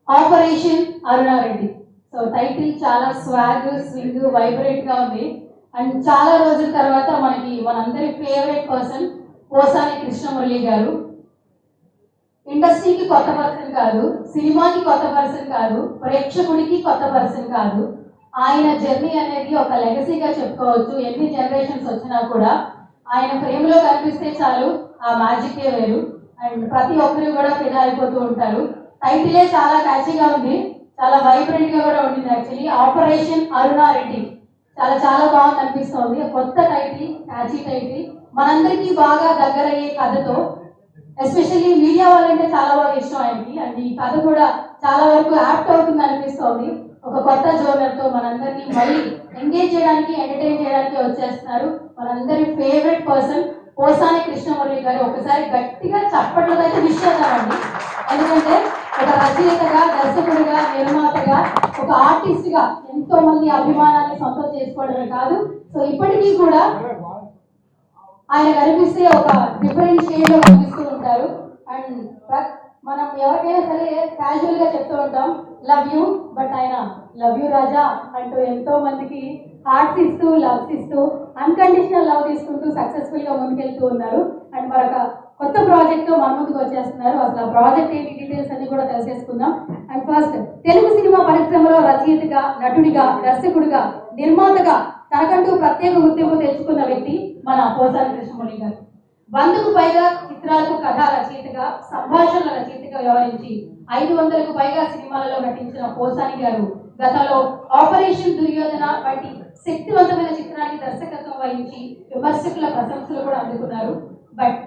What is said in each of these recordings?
Operation Aruna Reddy. So title చాలా swag, swing, vibrate గా ఉంది. అండ్ చాలా రోజుల తర్వాత మనందరి ఫేవరెట్ పర్సన్ పోసాని కృష్ణమురళి గారు. ఇండస్ట్రీకి కొత్త పర్సన్ కాదు, సినిమాకి కొత్త పర్సన్ కాదు, ప్రేక్షకుడికి కొత్త పర్సన్ కాదు. ఆయన జర్నీ అనేది ఒక లెగసీగా చెప్పుకోవచ్చు. ఎన్ని జనరేషన్స్ వచ్చినా కూడా ఆయన ఫ్రేమ్ లో కనిపిస్తే చాలు, ఆ మ్యాజిక్ వేరు. అండ్ ప్రతి ఒక్కరు కూడా ఫిదా అయిపోతూ ఉంటారు. టైటిలే చాలా క్యాచీగా ఉంది, చాలా వైబ్రెంట్ గా కూడా ఉంటుంది. యాక్చువల్లీ ఆపరేషన్ అరుణారెడ్డి చాలా చాలా బాగుంది అనిపిస్తోంది. కొత్త టైటిల్, క్యాచీ టైటిల్, మనందరికీ బాగా దగ్గరయ్యే కథతో. ఎస్పెషల్లీ మీడియా వాళ్ళంటే చాలా బాగా ఇష్టం ఆయనకి. అండ్ ఈ కథ కూడా చాలా వరకు యాప్ట్ అవుతుంది అనిపిస్తోంది. ఒక కొత్త జోనర్ తో మనందరినీ మళ్ళీ ఎంగేజ్ చేయడానికి, ఎంటర్టైన్ చేయడానికి వచ్చేస్తున్నారు మనందరి ఫేవరెట్ పర్సన్ పోసాని కృష్ణమురళి గారు. ఒకసారి గట్టిగా చప్పట్లతో అయితే విష్ చేద్దామండి. ఎందుకంటే ఒక రచయితగా, దర్శకుడిగా, నిర్మాతగా, ఒక ఆర్టిస్ట్ గా ఎంతో మంది అభిమానాన్ని సొంతం చేసుకోవడమే కాదు, సో ఇప్పటికీ కూడా ఆయన కనిపిస్తే ఒక డిఫరెంట్ షేడ్ లో కనిపిస్తూ ఉంటారు. అండ్ మనం ఎవరికైనా సరే క్యాజువల్ గా చెప్తూ ఉంటాం లవ్ యూ, బట్ ఆయన లవ్ యూ రాజా అంటూ ఎంతో మందికి హార్ట్స్ ఇస్తూ, లవ్స్ ఇస్తూ, అన్కండిషనల్ లవ్ తీసుకుంటూ సక్సెస్ఫుల్ గా ముందుకెళ్తూ ఉన్నారు. అండ్ మరొక కొత్త ప్రాజెక్ట్ తో మన ముందుకు వచ్చేస్తున్నారు. అసలు ఆ ప్రాజెక్ట్ ఏంటి, డీటెయిల్స్ అన్ని కూడా తెలిసేసుకుందాం. అండ్ ఫస్ట్, తెలుగు సినిమా పరిశ్రమలో రచయితగా, నటుడిగా, దర్శకుడిగా, నిర్మాతగా తనకంటూ ప్రత్యేక గుర్తింపు తెచ్చుకున్న వ్యక్తి మన పోసాని కృష్ణమురళి గారు. 100కు పైగా చిత్రాలకు కథా రచయితగా, సంభాషణల రచయితగా వ్యవహరించి 500కు పైగా సినిమాలలో నటించిన పోసాని గారు గతంలో ఆపరేషన్ దుర్యోధన వంటి శక్తివంతమైన చిత్రానికి దర్శకత్వం వహించి విమర్శకుల ప్రశంసలు కూడా అందుకున్నారు. బట్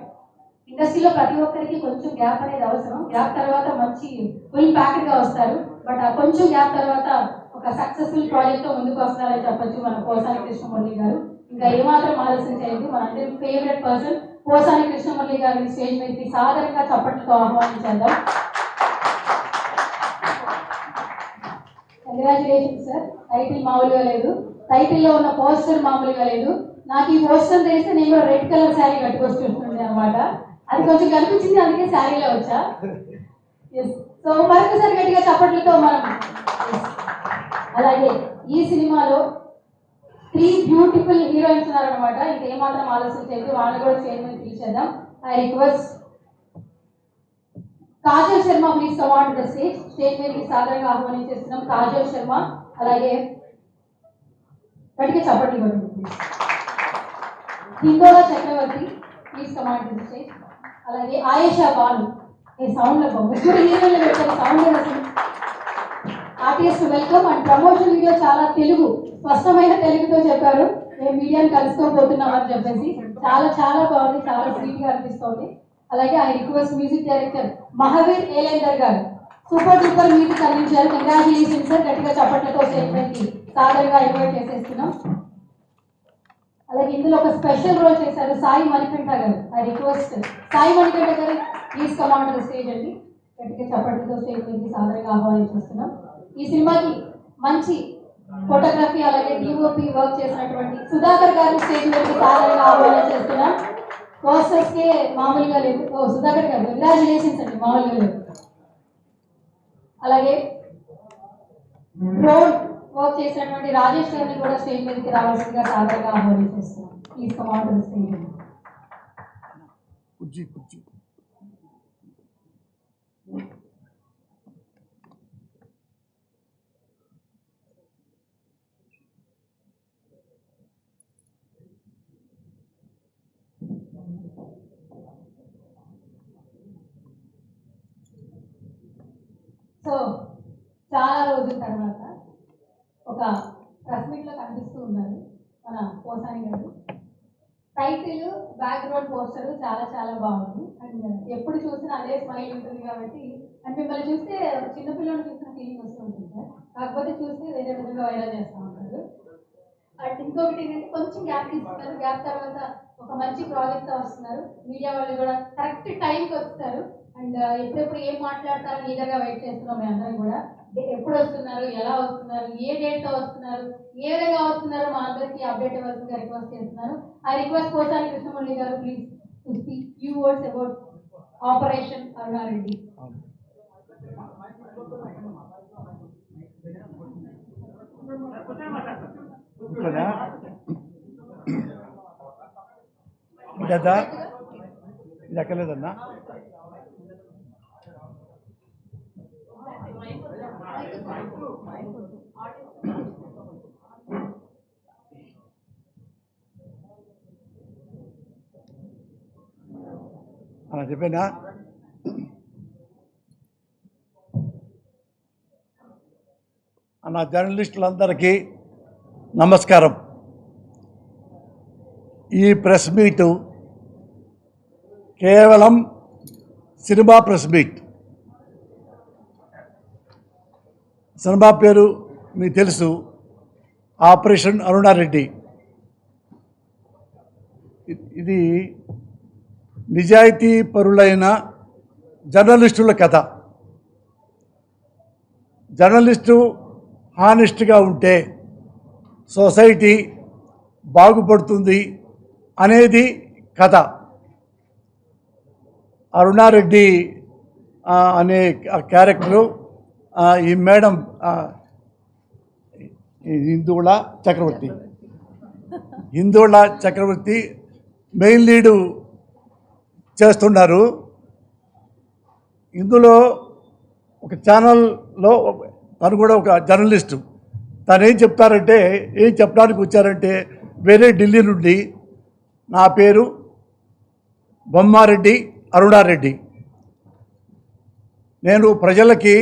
ఇండస్ట్రీలో ప్రతి ఒక్కరికి కొంచెం గ్యాప్ అనేది అవసరం. గ్యాప్ తర్వాత మంచి ఫుల్ ప్యాక్డ్ గా వస్తారు. బట్ ఆ కొంచెం గ్యాప్ తర్వాత ఒక సక్సెస్ఫుల్ ప్రాజెక్ట్ తో ముందుకు వస్తున్నారని చెప్పొచ్చు మన పోసాని కృష్ణమురళి గారు. ఇంకా ఏమాత్రం ఆలస్యం చేయదు, మనందరి ఫేవరెట్ పర్సన్ పోసాని కృష్ణమురళి గారిని స్టేజ్ మీదకి సాదరంగా చప్పట్లతో ఆహ్వానించేద్దాం. Congratulations sir. టైటిల్ మామూలుగా లేదు, టైటిల్లో ఉన్న పోస్టర్ మామూలుగా లేదు. నాకు ఈ పోస్టర్ తెలిస్తే నేను కూడా రెడ్ కలర్ శారీ కట్టుకొస్తుండే అనమాట. అది కొంచెం కనిపించింది, అందుకే శారీలో వచ్చా. సో మరొకసారి గట్టిగా చప్పట్లతో మనం. అలాగే ఈ సినిమాలో 3 బ్యూటిఫుల్ హీరోయిన్స్ ఉన్నారనమాట. ఇంకా ఏమాత్రం ఆలస్యం చేయదు, వాళ్ళని కూడా స్టేజ్ మీద పిలిచేద్దాం. I request Kajal Sharma, please come on the stage. Stage మీదకి సాధారణంగా ఆహ్వానించేస్తున్నాం కాజల్ శర్మ. అలాగే గట్టిగా చప్పట్లు కొట్టండి. Hindola Chakravarthy, please come on the stage. అలాగే ఆయేషా బాను. ఈ సౌండ్ లో ముగ్గురు హీరోలు పెట్టారు, sound artist welcome. And promotion video చాలా తెలుగు, స్పష్టమైన తెలుగుతో చెప్పారు. మేము మీడియాని కలుసుకోబోతున్నాం అని చెప్పేసి చాలా చాలా బాగుంది, చాలా స్వీట్ గా అనిపిస్తుంది. అలాగే I request music director Mahavir Elender గారు సూపర్ డూపర్ మ్యూజిక్ అందించారు. Congratulations sir. గట్టిగా చప్పట్లతో స్టేట్మెంట్ కి సాదరంగా ఇన్వైట్ చేసేస్తున్నాం. అలాగే ఇందులో ఒక స్పెషల్ రోల్ చేశారు సాయి మణికంఠ గారు. ఐ రిక్వెస్ట్ సాయి మణికంఠ గారు please come on the stage అండి. గట్టిగా చప్పట్లతో స్టేట్మెంట్ కి సాదరంగా ఆహ్వానించేస్తున్నాం. ఈ సినిమాకి మంచి ఫోటోగ్రఫీ అలాగే డిఓపి వర్క్ చేసినటువంటి సుధాకర్ గారిని స్టేజ్ మీదకి సాదరంగా ఆహ్వానం చేస్తున్నాం. పోస్టర్స్ కే మామూలుగా లేదు. ఓ సుధాకర్ గారు కంగ్రాచులేషన్స్ అండి, మామూలుగా లేదు. అలాగే డ్రోన్ వర్క్ చేసినటువంటి రాజేష్ గారిని కూడా స్టేజ్ మీదకి రావాల్సిందిగా సాదరంగా ఆహ్వానం చేస్తున్నాం. Please come on to the stage. So చాలా రోజుల తర్వాత ఒక ప్రెస్ మీట్ లో కనిపిస్తూ ఉన్నారు మన పోసాని గారు. టైటిల్, బ్యాక్గ్రౌండ్ పోస్టర్ చాలా చాలా బాగుంది. అండ్ ఎప్పుడు చూసినా అదే స్మైల్ ఉంటుంది కాబట్టి, అండ్ మిమ్మల్ని చూస్తే చిన్నపిల్లలు చూసిన ఫీలింగ్ వస్తూ ఉంటుంది సార్. కాకపోతే చూస్తే వేరే విధంగా వైరల్ చేస్తూ ఉంటారు. అండ్ ఇంకొకటి ఏంటంటే కొంచెం గ్యాప్ తీసుకున్నారు. గ్యాప్ తర్వాత ఒక మంచి ప్రాజెక్ట్ తో వస్తున్నారు. మీడియా వాళ్ళు కూడా కరెక్ట్ టైంకి వస్తారు. అండ్ ఎప్పుడెప్పుడు ఏం మాట్లాడతారని ఈగర్గా వెయిట్ చేస్తున్నాం మేము అందరం కూడా. ఎప్పుడు వస్తున్నారు, ఎలా వస్తున్నారు, ఏ డేట్ తో వస్తున్నారు, ఏ విధంగా వస్తున్నారు, మా అందరికీ అప్డేట్ ఇవ్వాల్సిందిగా రిక్వెస్ట్ చేస్తున్నారు. I request Posani Krishna Murali garu please to speak few words about operation Aruna Reddy. ఎక్కలేదా? ఇది ఎక్కలేదన్నా? అలా చెప్పానా? అన్న జర్నలిస్టులందరికీ నమస్కారం. ఈ ప్రెస్ మీటు కేవలం సినిమా ప్రెస్ మీట్. సినిమా పేరు మీకు తెలుసు, ఆపరేషన్ అరుణారెడ్డి. ఇది నిజాయితీ పరులైన జర్నలిస్టుల కథ. జర్నలిస్టు హానెస్ట్గా ఉంటే సొసైటీ బాగుపడుతుంది అనేది కథ. అరుణారెడ్డి అనే క్యారెక్టరు ఈ మేడం హిందువుల చక్రవర్తి మెయిన్ లీడు చేస్తున్నారు. ఇందులో ఒక ఛానల్లో తను కూడా ఒక జర్నలిస్టు. తను ఏం చెప్తారంటే, ఏం చెప్పడానికి వచ్చారంటే, వేరే ఢిల్లీ నుండి నా పేరు బొమ్మారెడ్డి అరుణారెడ్డి, నేను ప్రజలకి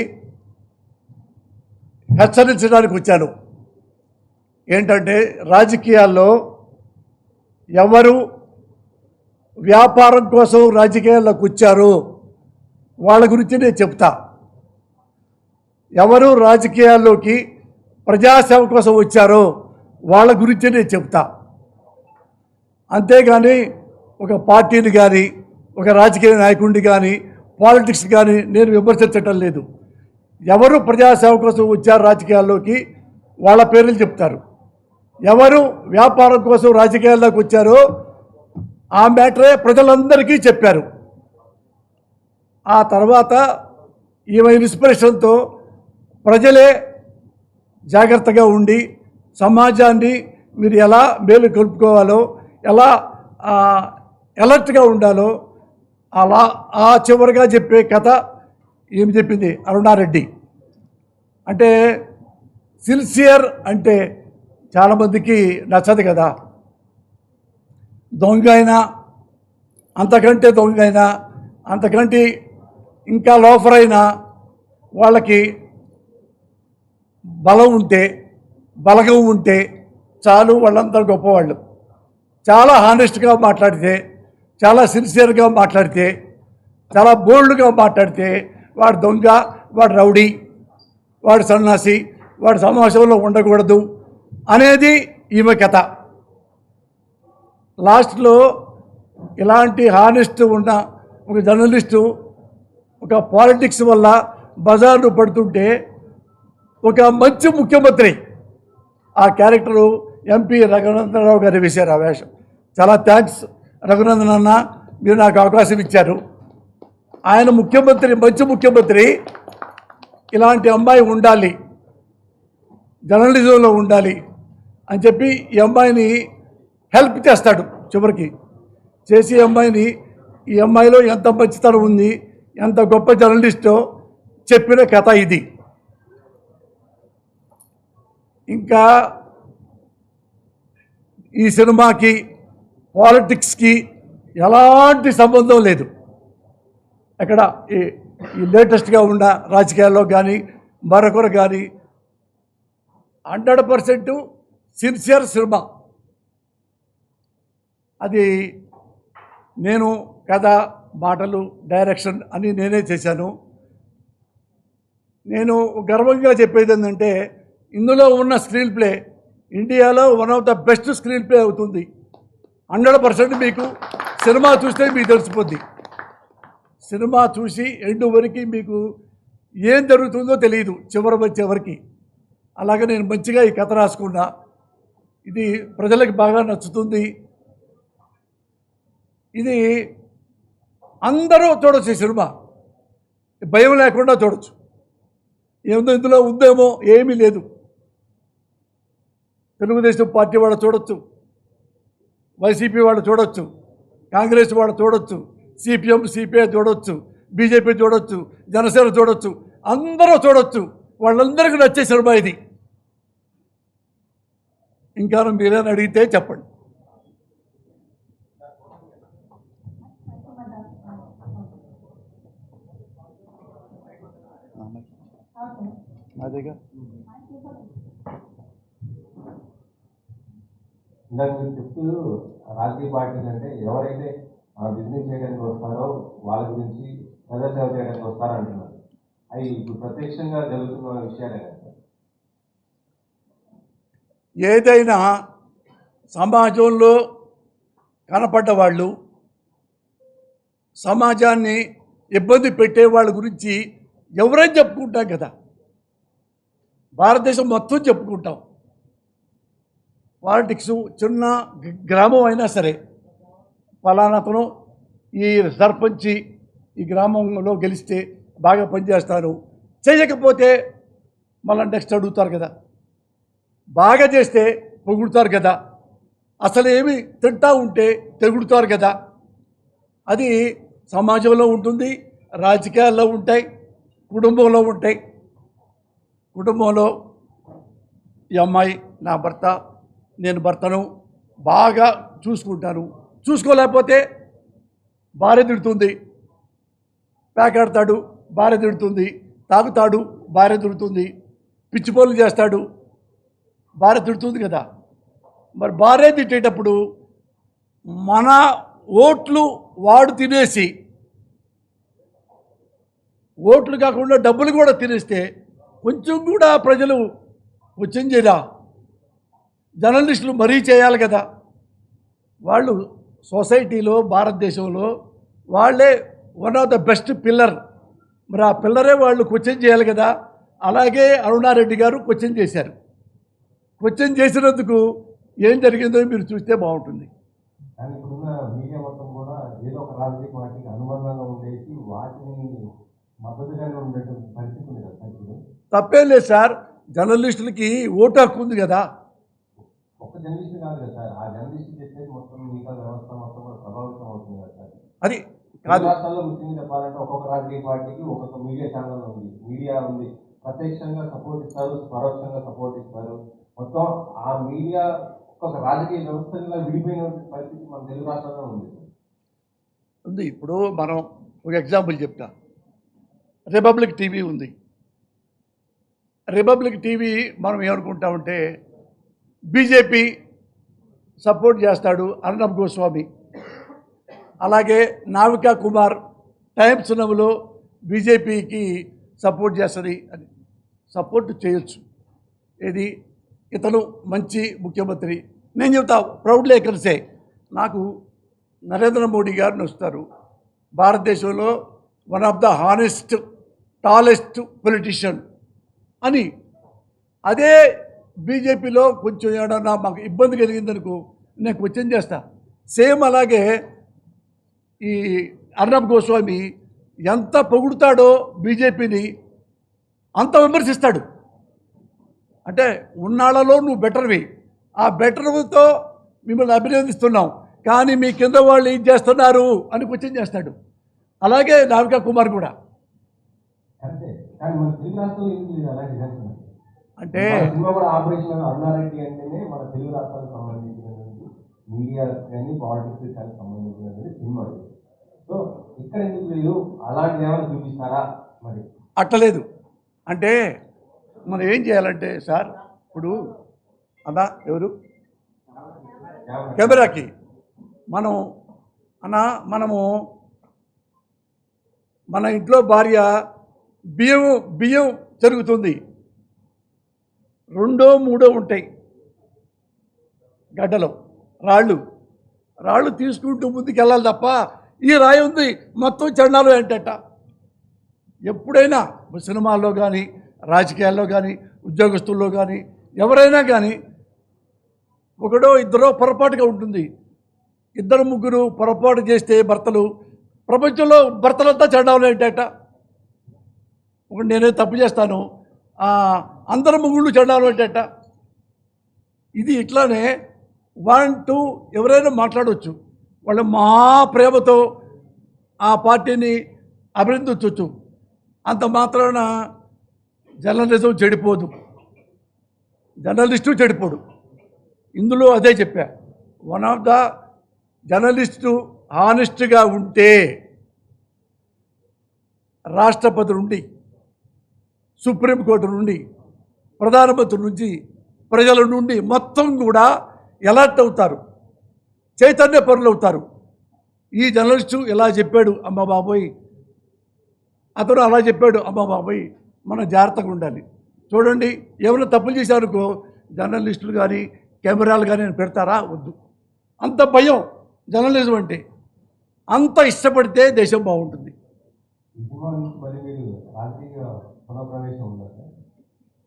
హెచ్చరించడానికి వచ్చాను. ఏంటంటే, రాజకీయాల్లో ఎవరు వ్యాపారం కోసం రాజకీయాల్లోకి వచ్చారో వాళ్ళ గురించి నేను చెప్తా. ఎవరు రాజకీయాల్లోకి ప్రజాసేవ కోసం వచ్చారో వాళ్ళ గురించి నేను చెప్తా. అంతేగాని ఒక పార్టీని కానీ, ఒక రాజకీయ నాయకుడిని కానీ, పాలిటిక్స్ కానీ నేను విమర్శించటం లేదు. ఎవరు ప్రజాసేవ కోసం వచ్చారు రాజకీయాల్లోకి వాళ్ళ పేర్లు చెప్తారు. ఎవరు వ్యాపారం కోసం రాజకీయాల్లోకి వచ్చారో ఆ మ్యాటరే ప్రజలందరికీ చెప్పారు. ఆ తర్వాత ఈమె ఇన్స్పిరేషన్తో ప్రజలే జాగ్రత్తగా ఉండి సమాజాన్ని మీరు ఎలా మేలు కలుపుకోవాలో, ఎలా అలర్ట్గా ఉండాలో అలా ఆ చివరిగా చెప్పే కథ ఏమి చెప్పింది అరుణారెడ్డి. అంటే సిన్సియర్ అంటే చాలామందికి నచ్చదు కదా. దొంగ అయినా, అంతకంటే దొంగ అయినా, అంతకంటే ఇంకా లోఫర్ అయినా వాళ్ళకి బలగం ఉంటే చాలు, వాళ్ళంతా గొప్పవాళ్ళు. చాలా హానెస్ట్గా మాట్లాడితే, చాలా సిన్సియర్గా మాట్లాడితే, చాలా బోల్డ్గా మాట్లాడితే వాడు దొంగ, వాడు రౌడీ, వాడు సన్నాసి, వాడు సమాజంలో ఉండకూడదు అనేది ఈమె కథ. లాస్ట్లో ఇలాంటి హానెస్ట్ ఉన్న ఒక జర్నలిస్టు ఒక పాలిటిక్స్ వల్ల బజార్ను పడుతుంటే ఒక మంచి ముఖ్యమంత్రి, ఆ క్యారెక్టరు ఎంపీ రఘునందనరావు గారు వేశారు ఆ వేషం. చాలా థ్యాంక్స్ రఘునందన్ అన్న, మీరు నాకు అవకాశం ఇచ్చారు. ఆయన ముఖ్యమంత్రి, మంచి ముఖ్యమంత్రి, ఇలాంటి అమ్మాయి ఉండాలి, జర్నలిజంలో ఉండాలి అని చెప్పి ఈ అమ్మాయిని హెల్ప్ చేస్తాడు. చివరికి చేసి ఈ అమ్మాయిలో ఎంత మంచితనం ఉంది, ఎంత గొప్ప జర్నలిస్టో చెప్పిన కథ ఇది. ఇంకా ఈ సినిమాకి పాలిటిక్స్కి ఎలాంటి సంబంధం లేదు. ఎక్కడ ఈ లేటెస్ట్గా ఉన్న రాజకీయాల్లో కానీ మరొకరు కానీ 100% సిన్సియర్ సినిమా. అది నేను కథ, మాటలు, డైరెక్షన్ అని నేనే చేశాను. నేను గర్వంగా చెప్పేది ఏంటంటే, ఇందులో ఉన్న స్క్రీన్ ప్లే ఇండియాలో one of the best screen play అవుతుంది. 100% మీకు సినిమా చూస్తే మీకు తెలిసిపోద్ది. సినిమా చూసి ఎండు వరకు మీకు ఏం జరుగుతుందో తెలియదు చివరికి. అలాగే నేను మంచిగా ఈ కథ రాసుకున్నా. ఇది ప్రజలకు బాగా నచ్చుతుంది. ఇది అందరూ చూడొచ్చు. ఈ సినిమా భయం లేకుండా చూడొచ్చు. ఏముందో ఇందులో ఉందేమో ఏమీ లేదు. తెలుగుదేశం పార్టీ వాళ్ళు చూడొచ్చు, వైసీపీ వాళ్ళు చూడొచ్చు, కాంగ్రెస్ వాళ్ళు చూడొచ్చు, సిపిఎం సిపిఐ చూడొచ్చు, బీజేపీ చూడొచ్చు, జనసేన చూడొచ్చు, అందరూ చూడొచ్చు. వాళ్ళందరికీ నచ్చే సినిమా ఇది. ఇంకా మీరేని అడిగితే చెప్పండి. అదేగా ఇందాక మీరు చెప్తూ రాజకీయ పార్టీలు అంటే ఎవరైతే బిజినెస్ చేయడానికి వస్తారో వాళ్ళ గురించి ప్రజాసేవ చేయడానికి వస్తారో అంటున్నారు. అవి ఇప్పుడు ప్రత్యక్షంగా జరుగుతున్న విషయాలే కదా. ఏదైనా సమాజంలో కనపడ్డ వాళ్ళు, సమాజాన్ని ఇబ్బంది పెట్టే వాళ్ళ గురించి ఎవరైనా చెప్పుకుంటాం కదా. భారతదేశం మొత్తం చెప్పుకుంటాం. పాలిటిక్స్ చిన్న గ్రామం అయినా సరే, ఫలానాతను ఈ సర్పంచి ఈ గ్రామంలో గెలిస్తే బాగా పనిచేస్తారు, చేయకపోతే మళ్ళీ నెక్స్ట్ అడుగుతారు కదా. బాగా చేస్తే పొగుడుతారు కదా, అసలు ఏమి తింటా ఉంటే తెగుడుతారు కదా. అది సమాజంలో ఉంటుంది, రాజకీయాల్లో ఉంటాయి, కుటుంబంలో ఉంటాయి. కుటుంబంలో ఈ అమ్మాయి నా భర్త, నేను భర్తను బాగా చూసుకుంటాను, చూసుకోలేకపోతే భార్య తిడుతుంది, పేకాడతాడు భార్య తిడుతుంది, తాగుతాడు భార్య తిడుతుంది, పిచ్చి పనులు చేస్తాడు భార్య తిడుతుంది కదా. మరి భార్య తిట్టేటప్పుడు మన ఓట్లు వాడు తినేసి, ఓట్లు కాకుండా డబ్బులు కూడా తినేస్తే కొంచెం కూడా ప్రజలు కొంచెం చేయరా. జర్నలిస్టులు మరీ చేయాలి కదా. వాళ్ళు సొసైటీలో భారతదేశంలో వాళ్ళే one of the best pillar. మరి ఆ పిల్లరే వాళ్ళు క్వశ్చన్ చేయాలి కదా. అలాగే అరుణారెడ్డి గారు క్వశ్చన్ చేశారు. క్వశ్చన్ చేసినందుకు ఏం జరిగిందో మీరు చూస్తే బాగుంటుంది. కానీ ఇప్పుడున్న మీడియా మొత్తం కూడా ఏదో ఒక రాజకీయ పార్టీకి అనుబంధంగా ఉండేసి వాటిని మద్దతుగానే ఉండేటువంటి పరిస్థితి ఉంది కదా ఇప్పుడు. తప్పేం లేదు సార్, జర్నలిస్టులకి ఓటు హక్కు ఉంది కదా. ఒక్క జర్నలిస్ట్ కాదు కదా సార్, ఆ జర్నలిస్ట్ చెప్పేది మొత్తం మిగతా వ్యవస్థ మొత్తం కూడా ప్రభావితం అవుతుంది కదా సార్. అది కాదు, రాష్ట్రాల్లో ముఖ్యంగా చెప్పాలంటే ఒక్కొక్క రాజకీయ పార్టీకి ఒక్కొక్క మీడియా ఛానల్ ఉంది, మీడియా ఉంది. ప్రత్యక్షంగా సపోర్ట్ ఇస్తారు, పరోక్షంగా సపోర్ట్ ఇస్తారు. మొత్తం ఆ మీడియా ఒక్కొక్క రాజకీయ వ్యవస్థగా విడిపోయిన పరిస్థితి మన తెలుగు రాష్ట్రాల్లో ఉంది. ఇప్పుడు మనం ఒక ఎగ్జాంపుల్ చెప్తా. రిపబ్లిక్ టీవీ ఉంది. రిపబ్లిక్ టీవీ మనం ఏమనుకుంటామంటే బీజేపీ సపోర్ట్ చేస్తాడు అర్నబ్ గోస్వామి, అలాగే నావికా కుమార్ టైమ్స్ నవ్వులో బీజేపీకి సపోర్ట్ చేస్తుంది అని. సపోర్ట్ చేయొచ్చు, ఏది ఇతను మంచి ముఖ్యమంత్రి. నేను చెప్తా ప్రౌడ్లీ కలిసే, నాకు నరేంద్ర మోడీ గారిని వస్తారు, భారతదేశంలో one of the honest tallest politician అని. అదే బీజేపీలో కొంచెం ఏడన్నా మాకు ఇబ్బంది కలిగిందనుకో నేను క్వశ్చన్ చేస్తా. సేమ్ అలాగే ఈ అర్నబ్ గోస్వామి ఎంత పొగుడుతాడో బీజేపీని అంత విమర్శిస్తాడు. అంటే ఉన్నాళ్ళలో నువ్వు బెటర్వి, ఆ బెటర్తో మిమ్మల్ని అభినందిస్తున్నాం, కానీ మీ కింద వాళ్ళు ఏం చేస్తున్నారు అని క్వశ్చన్ చేస్తాడు. అలాగే నావికా కుమార్ కూడా. అంతే, కానీ మన తెలుగు రాష్ట్రాల్లో ఎందుకు లేదు అలాంటి జరుగుతుంది అంటే సినిమా కూడా ఆపరేషన్ అరుణారెడ్డి అంటేనే మన తెలుగు రాష్ట్రాలకు సంబంధించినటువంటి మీడియా కానీ పాలిటిక్స్ కానీ సంబంధించినటువంటి సినిమా. సో ఇక్కడ ఎందుకు లేదు, అలాంటి ఏమైనా చూపిస్తారా మరి? అట్టలేదు. అంటే మనం ఏం చేయాలంటే సార్, ఇప్పుడు అన్నా ఎవరు కెమెరాకి మనము మన ఇంట్లో భార్య బియ్యం జరుగుతుంది, 2, 3 ఉంటాయి గడ్డలో రాళ్ళు తీసుకుంటూ ముందుకు వెళ్ళాలి తప్ప ఈ రాయి ఉంది మొత్తం చండాలు ఏంటట. ఎప్పుడైనా సినిమాల్లో కానీ రాజకీయాల్లో కానీ ఉద్యోగస్తుల్లో కానీ ఎవరైనా కానీ ఒకడో ఇద్దరో పొరపాటుగా ఉంటుంది. 2, 3 పొరపాటు చేస్తే భర్తలు, ప్రపంచంలో భర్తలంతా చండాలు ఏంటట. ఒకటి నేనే తప్పు చేస్తాను, అందరు ముగ్గుళ్ళు చండాలు ఏంటట. ఇది ఇట్లానే 1, 2 ఎవరైనా మాట్లాడవచ్చు. వాళ్ళు మా ప్రేమతో ఆ పార్టీని అభినందించవచ్చు. అంత మాత్రాన జర్నలిజం చెడిపోదు, జర్నలిస్టు చెడిపోడు. ఇందులో అదే చెప్పా, వన్ ఆఫ్ ద జర్నలిస్టు హానెస్ట్గా ఉంటే రాష్ట్రపతి నుండి, సుప్రీంకోర్టు నుండి, ప్రధానమంత్రి నుంచి, ప్రజల నుండి మొత్తం కూడా ఎలర్ట్ అవుతారు, చైతన్య పరులు అవుతారు. ఈ జర్నలిస్టు ఇలా చెప్పాడు అమ్మ బాబోయ్, అతను అలా చెప్పాడు అమ్మ బాబోయ్, మనం జాగ్రత్తగా ఉండాలి. చూడండి, ఏమైనా తప్పులు చేశారనుకో జర్నలిస్టులు కానీ కెమెరాలు కానీ పెడతారా? వద్దు. అంత భయం జర్నలిజం అంటే. అంత ఇష్టపడితే దేశం బాగుంటుంది.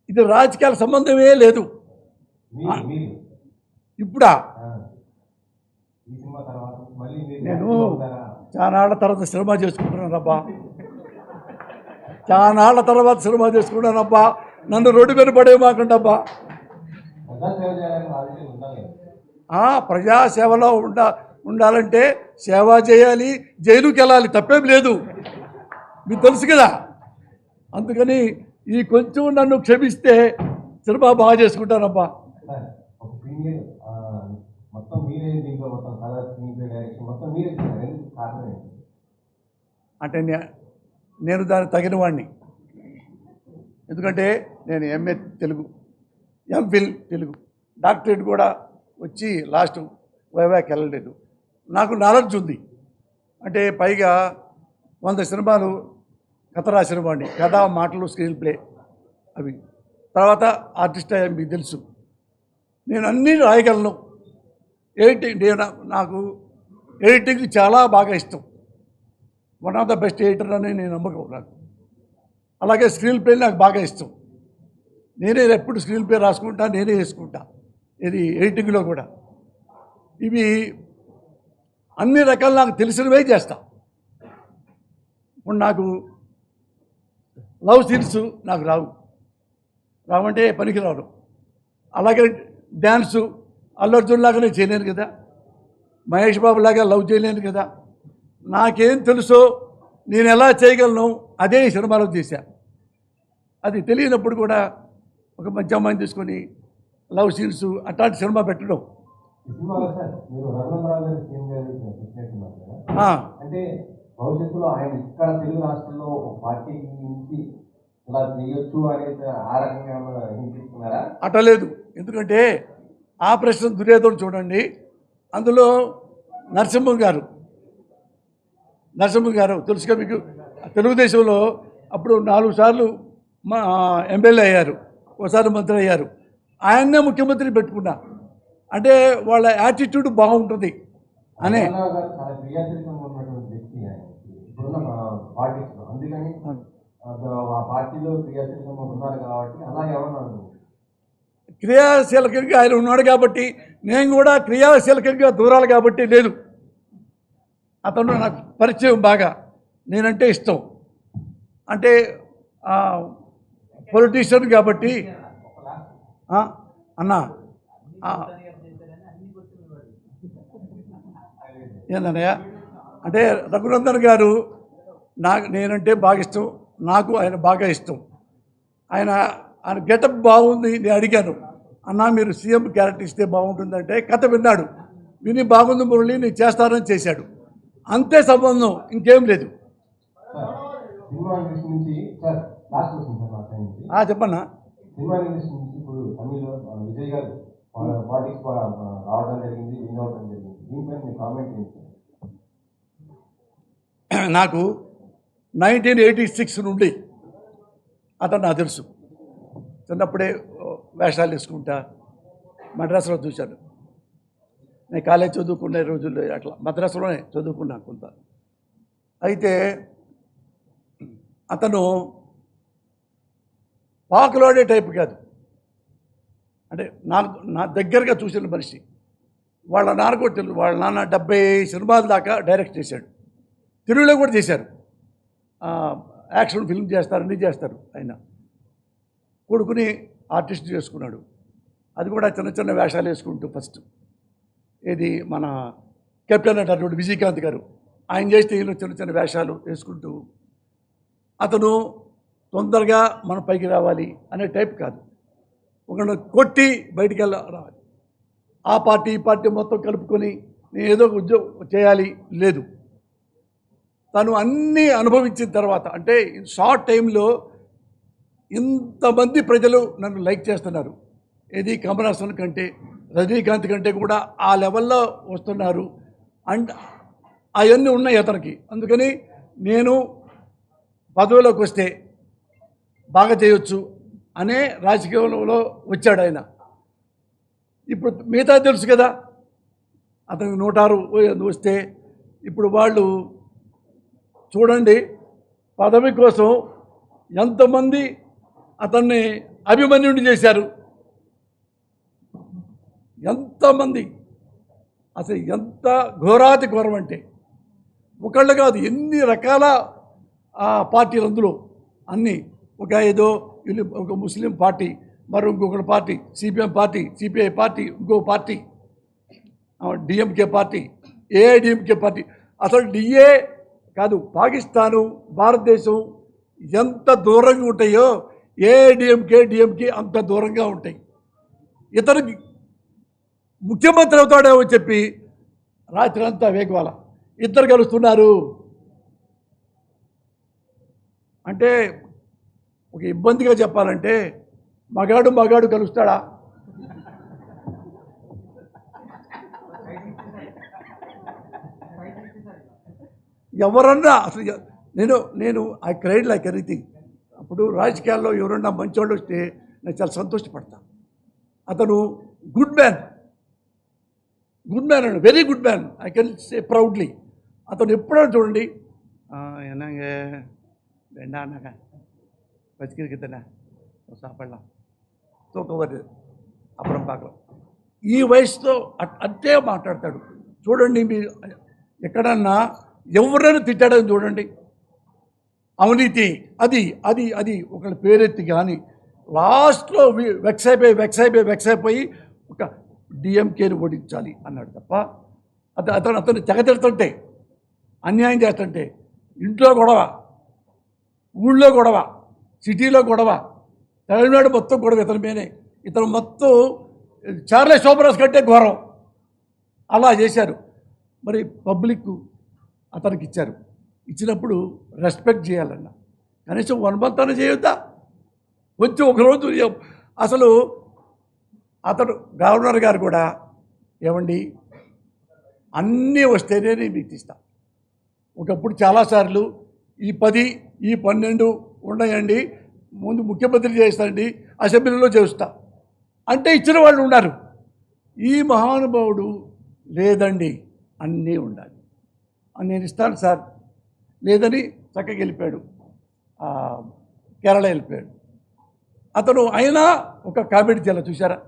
ఇది రాజకీయాల సంబంధమే లేదు. ఇప్పుడా నేను చానాళ్ళ తర్వాత సినిమా చేసుకుంటున్నాను అబ్బా, చానాళ్ళ తర్వాత సినిమా చేసుకుంటాను అబ్బా. నన్ను రోడ్డు మీద పడే మాకండబ్బా. ప్రజాసేవలో ఉండాలంటే సేవ చేయాలి, జైలుకి వెళ్ళాలి, తప్పేం లేదు, మీకు తెలుసు కదా. అందుకని ఈ కొంచెం నన్ను క్షమిస్తే సినిమా బాగా చేసుకుంటానబ్బా. అంటే నేను దానికి తగిన వాడిని. ఎందుకంటే నేను MA Telugu, MPhil Telugu, doctorate కూడా వచ్చి లాస్ట్ వైవాకి వెళ్ళలేదు. నాకు నాలెడ్జ్ ఉంది. అంటే పైగా 100 సినిమాలు కథ రాసిన వాడిని, కథ, మాటలు, స్క్రీన్ ప్లే అవి. తర్వాత ఆర్టిస్ట్ అయ్యా మీకు తెలుసు. నేను అన్నీ రాయగలను. ఎడిటింగ్ నాకు ఎడిటింగ్ చాలా బాగా ఇష్టం. One of the best editor అని నేను నమ్మకం నాకు. అలాగే స్క్రీన్ ప్లే నాకు బాగా ఇష్టం. నేనే ఎప్పుడు స్క్రీన్ ప్లే రాసుకుంటా, నేనే వేసుకుంటా. ఇది ఎడిటింగ్లో కూడా ఇవి అన్ని రకాలు నాకు తెలిసినవే చేస్తా. ఇప్పుడు నాకు లవ్ సీన్స్ నాకు రావంటే పనికి రాను. అలాగే డ్యాన్సు అల్లు అర్జున్ లాగా నేను చేయలేను కదా, మహేష్ బాబు లాగా లవ్ చేయలేను కదా. నాకేం తెలుసో నేను ఎలా చేయగలను అదే ఈ సినిమాలో చేశా. అది తెలియనప్పుడు కూడా ఒక మంచి అమ్మాయిని తీసుకొని లవ్ సీన్స్ అట్లాంటి సినిమా పెట్టడం. అంటే భవిష్యత్తులో ఆయన ఇక్కడ తెలుగు రాష్ట్రంలో పార్టీ నుంచి ఇలా చేయొచ్చు అనేది ఆ రకంగా అటలేదు. ఎందుకంటే ఆపరేషన్ దుర్యోధన చూడండి, అందులో నరసింహ గారు తెలుసుగా మీకు. తెలుగుదేశంలో అప్పుడు 4 సార్లు మా ఎమ్మెల్యే అయ్యారు, ఒకసారి మంత్రి అయ్యారు. ఆయన్నే ముఖ్యమంత్రి పెట్టుకున్నా. అంటే వాళ్ళ యాటిట్యూడ్ బాగుంటుంది అనే. క్రియాశీలకంగా ఆయన ఉన్నాడు కాబట్టి నేను కూడా క్రియాశీలకంగా దూరాలి కాబట్టి లేదు. అతను నాకు పరిచయం బాగా, నేనంటే ఇష్టం. అంటే పొలిటీషియన్ కాబట్టి అన్నా ఏందన్నయ్య అంటే రఘునందన్ గారు నేనంటే బాగా ఇష్టం. నాకు ఆయన బాగా ఇష్టం. ఆయన గెటప్ బాగుంది. నేను అడిగాను, అన్నా మీరు సీఎం క్యారెక్టర్ ఇస్తే బాగుంటుందంటే కథ విన్నాడు, విని బాగుంది మురళి నేను చేస్తానని చేశాడు. అంతే సంబంధం, ఇంకేం లేదు. చెప్పన్నా. నాకు 1986 నుండి అతను నాకు తెలుసు. చిన్నప్పుడే వేషాలు వేసుకుంటా మద్రాసులో చూశాను. నేను కాలేజ్ చదువుకునే రోజుల్లో అట్లా మద్రాసులోనే చదువుకున్నా కొంత. అయితే అతను పాకులాడే టైప్ కాదు. అంటే నా దగ్గరగా చూసిన మనిషి. వాళ్ళ నాన్న కూడా తెలుసు. వాళ్ళ నాన్న 70 సినిమాల దాకా డైరెక్ట్ చేశాడు. తెలుగులో కూడా చేశారు. యాక్షన్ ఫిల్మ్ చేస్తారు, అన్నీ చేస్తారు. ఆయన కొడుకుని ఆర్టిస్ట్ చేసుకున్నాడు. అది కూడా చిన్న చిన్న వేషాలు వేసుకుంటూ ఫస్ట్. ఇది మన కెప్టెన్ అంటారు విజయకాంత్ గారు. ఆయన చేస్తే ఈయన చిన్న చిన్న వేషాలు వేసుకుంటూ అతను తొందరగా మన పైకి రావాలి అనే టైప్ కాదు. ఒకళ్ళు కొట్టి బయటికి రావాలి. ఆ పార్టీ ఈ పార్టీ మొత్తం కలుపుకొని నేను ఏదో ఒక ఉద్యోగం చేయాలి లేదు. తను అన్నీ అనుభవించిన తర్వాత అంటే షార్ట్ టైంలో ఇంతమంది ప్రజలు నన్ను లైక్ చేస్తున్నారు. ఏది కమల్ హాసన్ కంటే రజనీకాంత్ కంటే కూడా ఆ లెవెల్లో వస్తున్నారు. అండ్ అవన్నీ ఉన్నాయి అతనికి. అందుకని నేను పదవిలోకి వస్తే బాగా చేయొచ్చు అనే రాజకీయంలో వచ్చాడు ఆయన. ఇప్పుడు మిగతా తెలుసు కదా, అతనికి 106 వస్తే ఇప్పుడు వాళ్ళు చూడండి పదవి కోసం ఎంతమంది అతన్ని అభిమన్యుడిని చేశారు. ఎంతమంది అసలు ఎంత ఘోరాతి ఘోరం అంటే ఒకళ్ళు కాదు ఎన్ని రకాల పార్టీలు అందులో అన్నీ. ఒక ఏదో ఒక ముస్లిం పార్టీ, మరి ఇంకొకటి party CPM party, CPI party, ఇంకో party DMK party, AIADMK party. అసలు డిఏ కాదు పాకిస్తాను భారతదేశం ఎంత దూరంగా ఉంటాయో ఏఐడిఎంకే డిఎంకే అంత దూరంగా ఉంటాయి. ఇతనికి ముఖ్యమంత్రి అవుతాడేమో చెప్పి రాత్రి అంతా వేగవాల ఇద్దరు కలుస్తున్నారు అంటే ఒక ఇబ్బందిగా చెప్పాలంటే మగాడు కలుస్తాడా? ఎవరన్నా అసలు నేను ఐ క్రైడ్ లైక్ ఎనీథింగ్. అప్పుడు రాజకీయాల్లో ఎవరన్నా మంచోళ్ళు వస్తే నేను చాలా సంతోషపడతా. అతను గుడ్ మ్యాన్ అండి, very good man. I can say proudly. అతను ఎప్పుడైనా చూడండి என்னங்க வேண்டானாங்க வச்சுக்கிறதுண்ணா சாப்பிடலாம் தூக்கம் வருது అప్పుడు பார்க்கலாம். ఈ వయసులో అంతే మాట్లాడతాడు. చూడండి మీరు ఎక్కడన్నా ఎవరైనా తిట్టాడని చూడండి, అవినీతి అది అది అది ఒకళ్ళ పేరెత్తి కానీ లాస్ట్లో వెక్స్ అయిపోయి ఒక డిఎంకేని ఓడించాలి అన్నాడు తప్ప అతను తెగతిడుతుంటే అన్యాయం చేస్తుంటే ఇంట్లో గొడవ, ఊళ్ళో గొడవ, సిటీలో గొడవ, తమిళనాడు మొత్తం గొడవ ఇతని మీదే. ఇతను మొత్తం చార్లే శోభరాజ్ కంటే ఘోరం అలా చేశారు. మరి పబ్లిక్ అతనికి ఇచ్చారు. ఇచ్చినప్పుడు రెస్పెక్ట్ చేయాలన్న కనీసం 1 month అని చేయొద్దా? కొంచెం ఒకరోజు అసలు అతడు గవర్నర్ గారు కూడా ఏమండి అన్నీ వస్తేనే నేను మీకు ఇస్తా. ఒకప్పుడు చాలాసార్లు ఈ 10 ఈ 12 ఉన్నాయండి, ముందు ముఖ్యమంత్రి చేస్తానండి, అసెంబ్లీలో చేస్తా అంటే ఇచ్చిన వాళ్ళు ఉన్నారు. ఈ మహానుభావుడు లేదండి అన్నీ ఉండాలి అని నేను ఇస్తాను సార్ లేదని చక్కగా వెళ్ళిపోయాడు, కేరళ వెళ్ళిపోయాడు. అతను అయినా ఒక కామెడీ చేయాలి. చూసారా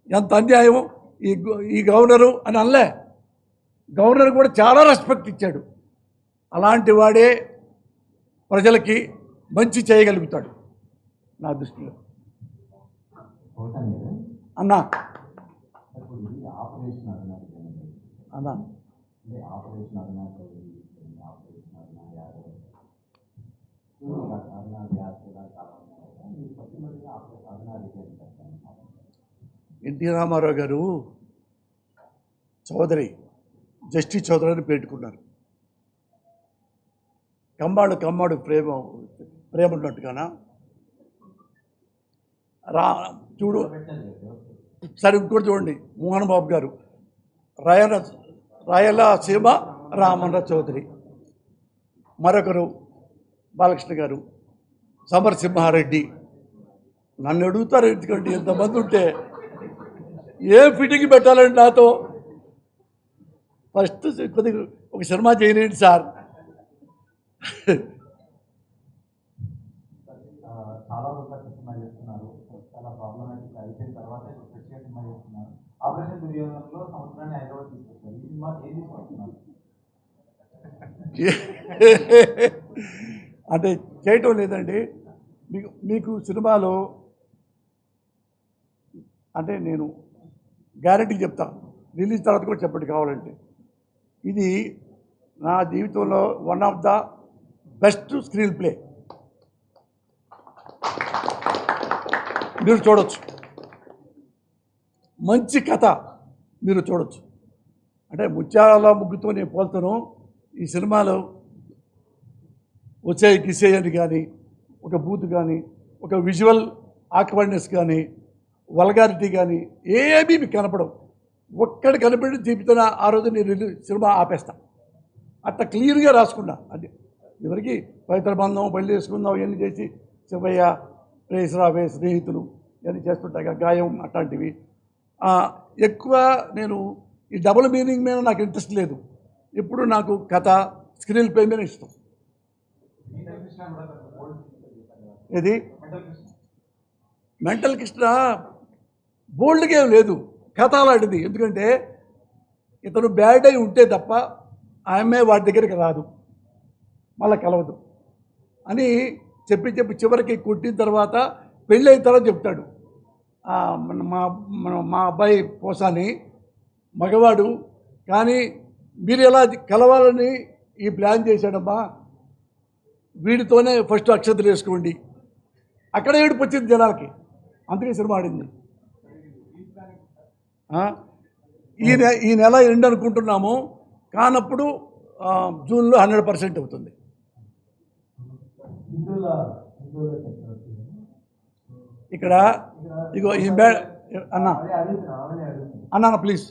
ఎంత అన్యాయం ఈ గవర్నరు అని అనలే. గవర్నర్ కూడా చాలా రెస్పెక్ట్ ఇచ్చాడు. అలాంటి వాడే ప్రజలకి మంచి చేయగలుగుతాడు నా దృష్టిలో. అన్నా అన్నా ఎన్టీ రామారావు గారు చౌదరి, జస్టిస్ చౌదరి అని పెట్టుకున్నారు. కమ్మాడు ప్రేమ ఉన్నట్టుగానా చూడు. సరే ఇంకోటి చూడండి, మోహన్ బాబు గారు రాయలసీమ రామన్న చౌదరి, మరొకరు బాలకృష్ణ గారు, సమరసింహారెడ్డి. నన్ను అడుగుతారు ఎందుకంటే ఎంతమంది ఉంటే ఏ ఫిట్టింగ్ పెట్టాలండి నాతో? ఫస్ట్ కొద్దిగా ఒక సినిమా చేయలేండి సార్. చాలా రోజులు సినిమా చేస్తున్నారు, చాలా ప్రాబ్లమాటిక్ అయిపోయిన తర్వాత ఫ్రెష్గా సినిమా చేస్తున్నారు. ఆపరేషన్ దుర్యోధనలో సంవత్సరాన్ని హైదరాబాద్ తీసుకొచ్చారు. ఈ సినిమా ఏం తీసుకొస్తున్నారు అంటే చేయటం లేదండి. మీకు సినిమాలో అంటే నేను గ్యారెంటీ చెప్తాను, రిలీజ్ తర్వాత కూడా చెప్పండి కావాలంటే. ఇది నా జీవితంలో one of the best screen play. మీరు చూడొచ్చు, మంచి కథ మీరు చూడొచ్చు. అంటే ముత్యాల ముగ్గుతో నేను పోల్తాను. ఈ సినిమాలో వచ్చే కిసేయని కానీ, ఒక బూత్ కానీ, ఒక విజువల్ ఆక్వర్డ్నెస్ కానీ, వల్గారిటీ కానీ ఏమీ మీకు కనపడవు. ఒక్కడి కనపడి చూపుతున్న ఆ రోజు నేను సినిమా ఆపేస్తా. అట్లా క్లియర్గా రాసుకున్నా. అది ఎవరికి పవిత్ర బంధం, పెళ్లి చేసుకుందాం ఇవన్నీ చేసి శివయ్య, రేసరావే, స్నేహితులు ఇవన్నీ చేస్తుంటాయి, గాయం అట్లాంటివి. ఎక్కువ నేను ఈ డబుల్ మీనింగ్ మీద నాకు ఇంట్రెస్ట్ లేదు. ఇప్పుడు నాకు కథ, స్క్రీన్ ప్లే మీద ఇష్టం. ఇది మెంటల్ కృష్ణ బోల్డ్గా ఏం లేదు, కథ అలాంటిది. ఎందుకంటే ఇతను బ్యాడ్ అయి ఉంటే తప్ప ఆమె వాడి దగ్గరికి రాదు, మళ్ళీ కలవదు అని చెప్పి చివరికి కొట్టిన తర్వాత పెళ్ళి అయిన తర్వాత చెప్తాడు. మా అబ్బాయి పోసాని మగవాడు, కానీ మీరు ఎలా కలవాలని ఈ ప్లాన్ చేశాడమ్మా, వీడితోనే ఫస్ట్ అక్షతలు వేసుకోండి. అక్కడ ఏడుపు వచ్చింది జనాలకి, అందుకే సినిమా ఆడింది. ఈ నెల ఎండ్ అనుకుంటున్నాము, కానప్పుడు జూన్లో 100% అవుతుంది. ఇక్కడ ఇగో ఈ అన్నా ప్లీజ్.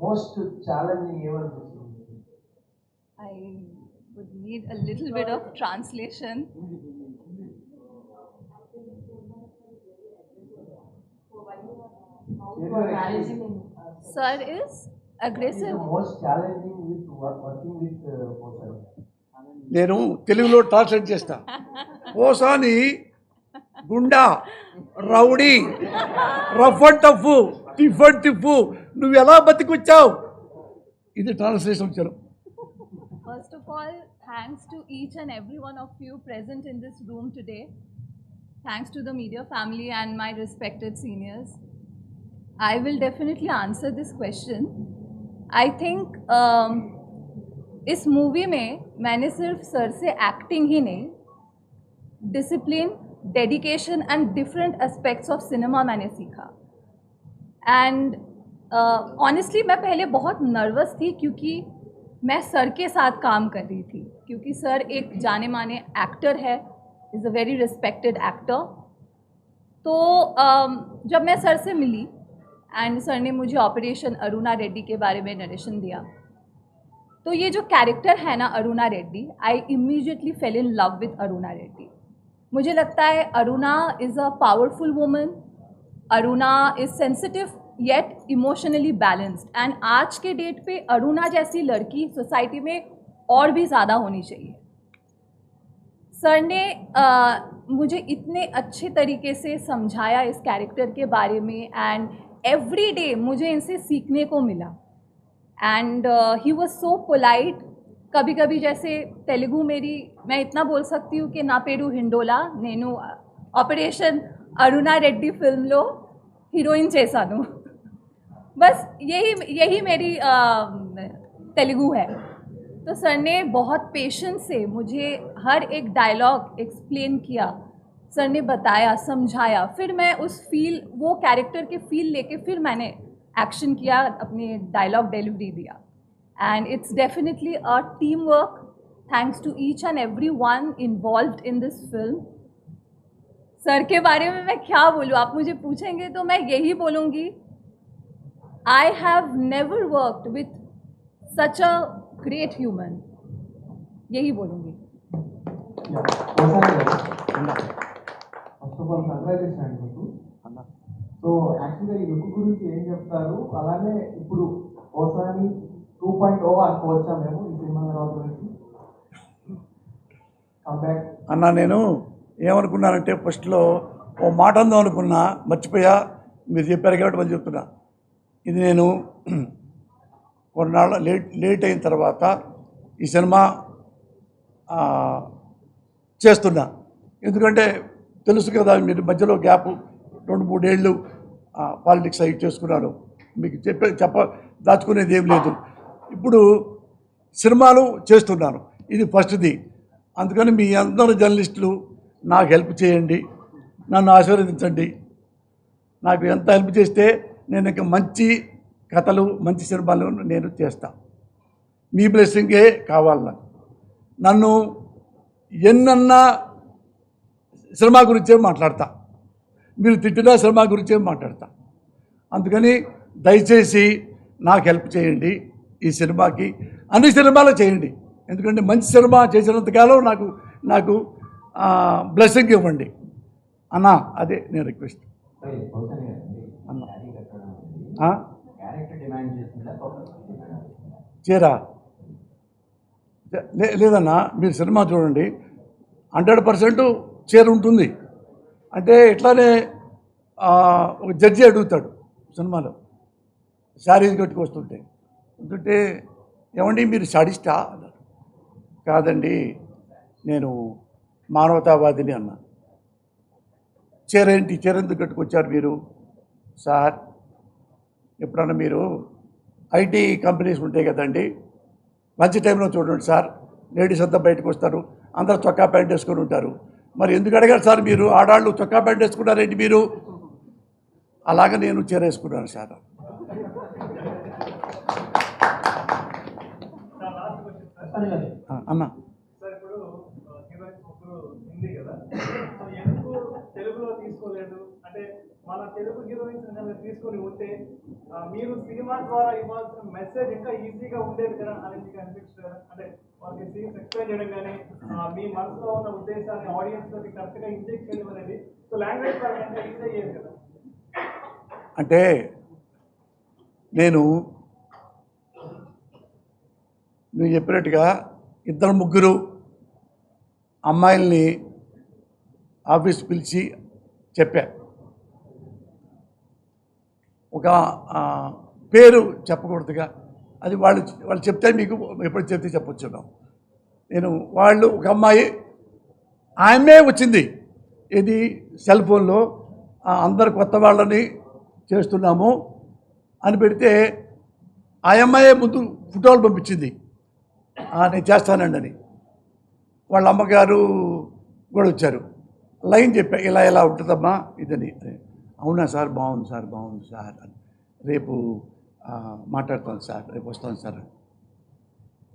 మోస్ట్ ఛాలెంజింగ్ ఏమనిపిస్తుంది? I would need a little bit of translation. Sir is aggressive. Most challenging with working with Posani. నేను తెలుగులో ట్రాన్స్లేట్ చేస్తా. Posani goonda, rowdy, rough and tough, tiff and tiff, నువ్వు ఎలా బతికొచ్చావు, ఇది ట్రాన్స్లేషన్ వచ్చారు. First of all, thanks to each and every one of you present in this room today. Thanks to the media family and my respected seniors. I will definitely answer this question. I think इस movie में मैंने सिर्फ sir से acting ही नहीं, discipline, dedication and different aspects of cinema मैंने सीखा. And honestly मैं पहले बहुत नर्वस थी क्योंकि मैं सर के साथ काम कर रही थी, क्योंकि सर एक जाने माने एक्टर है, is a very respected actor. तो जब मैं सर से मिली एंड सर ने मुझे ऑपरेशन अरुणा रेड्डी के बारे में नरेशन दिया, तो ये जो कैरेक्टर है ना Aruna Reddy, I immediately fail in love with Aruna Reddy. मुझे लगता है Aruna is a powerful woman, Aruna is sensitive yet emotionally balanced, and आज के डेट पे अरुणा जैसी लड़की सोसाइटी में और भी ज़्यादा होनी चाहिए. सर ने मुझे इतने अच्छे तरीके से समझाया इस कैरेक्टर के बारे में, एंड एवरी डे मुझे इनसे सीखने को मिला. And he was so polite. कभी कभी जैसे तेलुगु मेरी, मैं इतना बोल सकती हूँ कि ना पेरू हिंडोला नेनु ऑपरेशन अरुणा रेड्डी फिल्म लो हीरोइन చేశాను. बस यही मेरी तेलुगु है. तो सर ने बहुत पेशेंस से मुझे हर एक डायलॉग एक्सप्लेन किया, सर ने बताया, समझाया. फिर मैं उस वो कैरेक्टर के फील लेके फिर मैंने एक्शन किया, अपने डायलॉग डिलीवरी दिया. And it's definitely a team work. Thanks to each and every one involved in this film. Sir के बारे में मैं क्या बोलूँ, आप मुझे पूछेंगे तो मैं यही बोलूँगी, I have never worked with such a great human. यही बोलूँगी. ఫస్ట్ ఆఫ్ ఆల్ కంగ్రాచులేషన్ అండి మీకు. సో యాక్చువల్గా ఈ లుక్ గురించి ఏం చెప్తారు, అలానే ఇప్పుడు పోసాని 2.0 అనుకోవచ్చా మేము ఈ సినిమా తర్వాత నుంచి కంబ్యాక్? అన్న నేను ఏమనుకున్నానంటే ఫస్ట్లో ఓ మాట అందాం అనుకున్నా, మర్చిపోయా. మీరు చెప్పారు కాబట్టి మళ్ళీ చెప్తున్నా. ఇది నేను కొన్నాళ్ళ లేట్ అయిన తర్వాత ఈ సినిమా చేస్తున్నా. ఎందుకంటే తెలుసు కదా, మీరు మధ్యలో గ్యాప్ 2-3 ఏళ్ళు పాలిటిక్స్ అవి చేసుకున్నాను. మీకు దాచుకునేది ఏం లేదు. ఇప్పుడు సినిమాలు చేస్తున్నాను, ఇది ఫస్ట్ది. అందుకని మీ అందరు జర్నలిస్టులు నాకు హెల్ప్ చేయండి, నన్ను ఆశీర్వదించండి. నాకు ఎంత హెల్ప్ చేస్తే నేను ఇంకా మంచి కథలు, మంచి సినిమాలు నేను చేస్తా. మీ బ్లెస్సింగే కావాలి నాకు. నన్ను ఎన్నన్నా సినిమా గురించే మాట్లాడతా, మీరు తిట్టినా సినిమా గురించే మాట్లాడతా. అందుకని దయచేసి నాకు హెల్ప్ చేయండి. ఈ సినిమాకి అన్ని సినిమాలు చేయండి, ఎందుకంటే మంచి సినిమా చేసినంతకాలం నాకు బ్లెస్సింగ్ ఇవ్వండి అన్నా. అదే నేను రిక్వెస్ట్ అన్నా. చీరా లేదన్నా, మీరు సినిమా చూడండి, 100% చీర ఉంటుంది. అంటే ఇట్లానే ఒక జడ్జి అడుగుతాడు సినిమాలో, శారీస్ కట్టుకొస్తుంటే ఏమండి మీరు సాడిస్టా అన్నారు. కాదండి, నేను మానవతావాదిని అన్నా. చీర ఎందుకు కట్టుకొచ్చారు మీరు? సార్, ఎప్పుడన్నా మీరు ఐటీ కంపెనీస్ ఉంటాయి కదండి, లంచ్ టైంలో చూడండి సార్, లేడీస్ అంతా బయటకు వస్తారు, అందరూ చొక్కా ప్యాంట్ వేసుకొని ఉంటారు. మరి ఎందుకు అడగారు సార్ మీరు? ఆడాళ్ళు చొక్కా ప్యాంట్ వేసుకున్నారేంటి మీరు? అలాగ నేను చీర వేసుకున్నాను సార్. అన్నా సార్, ఇప్పుడు హీరోయిన్స్ ముగ్గురు హిందీ కదా, సో ఎందుకు తెలుగులో తీసుకోలేదు? అంటే మన తెలుగు హీరోయిన్స్ తీసుకొని ఉంటే మీరు సినిమా ద్వారా ఇవ్వాల్సిన మెసేజ్ ఇంకా ఈజీగా ఉండేది కదా అని మీకు అనిపించారు? అంటే వాళ్ళకి సీన్స్ ఎక్స్ప్లెయిన్ చేయడం కానీ మీ మనసులో ఉన్న ఉద్దేశాన్ని ఆడియన్స్ తోటి కరెక్ట్గా ఇంజెక్ట్ చేయడం అనేది, సో లాంగ్వేజ్ పరంగా ఈజీ అయ్యేది కదా. అంటే నువ్వు చెప్పినట్టుగా 2-3 అమ్మాయిల్ని ఆఫీస్ పిలిచి చెప్పా. ఒక పేరు చెప్పకూడదుగా, అది వాళ్ళు చెప్తే మీకు ఎప్పుడు చెప్తే చెప్పొచ్చు. వాళ్ళు ఒక అమ్మాయి, ఆమె వచ్చింది, ఇది సెల్ ఫోన్లో అందరు కొత్త వాళ్ళని చేస్తున్నాము అని పెడితే ఆ అమ్మాయే ముందు ఫోటోలు పంపించింది, నేను చేస్తానండి అని. వాళ్ళ అమ్మగారు కూడా వచ్చారు, లైన్ చెప్పా, ఇలా ఉంటుందమ్మా ఇదని. అవునా సార్, బాగుంది సార్ అని. రేపు మాట్లాడతాను సార్, రేపు వస్తాను సార్ అని.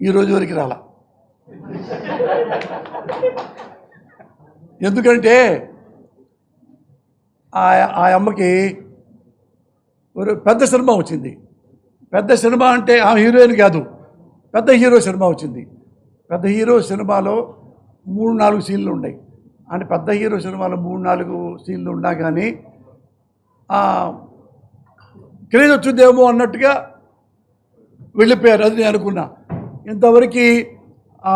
ఈరోజు వరకు రాలా. ఎందుకంటే ఆ అమ్మకి పెద్ద సినిమా వచ్చింది. పెద్ద సినిమా అంటే ఆ హీరోయిన్ కాదు, పెద్ద హీరో సినిమా వచ్చింది. పెద్ద హీరో సినిమాలో 3-4 సీన్లు ఉన్నాయి. అంటే పెద్ద హీరో సినిమాలో 3-4 సీన్లు ఉన్నా కానీ క్రేజ్ వచ్చిందేమో అన్నట్టుగా వెళ్ళిపోయారు. అది నేను అనుకున్నా. ఇంతవరకు ఆ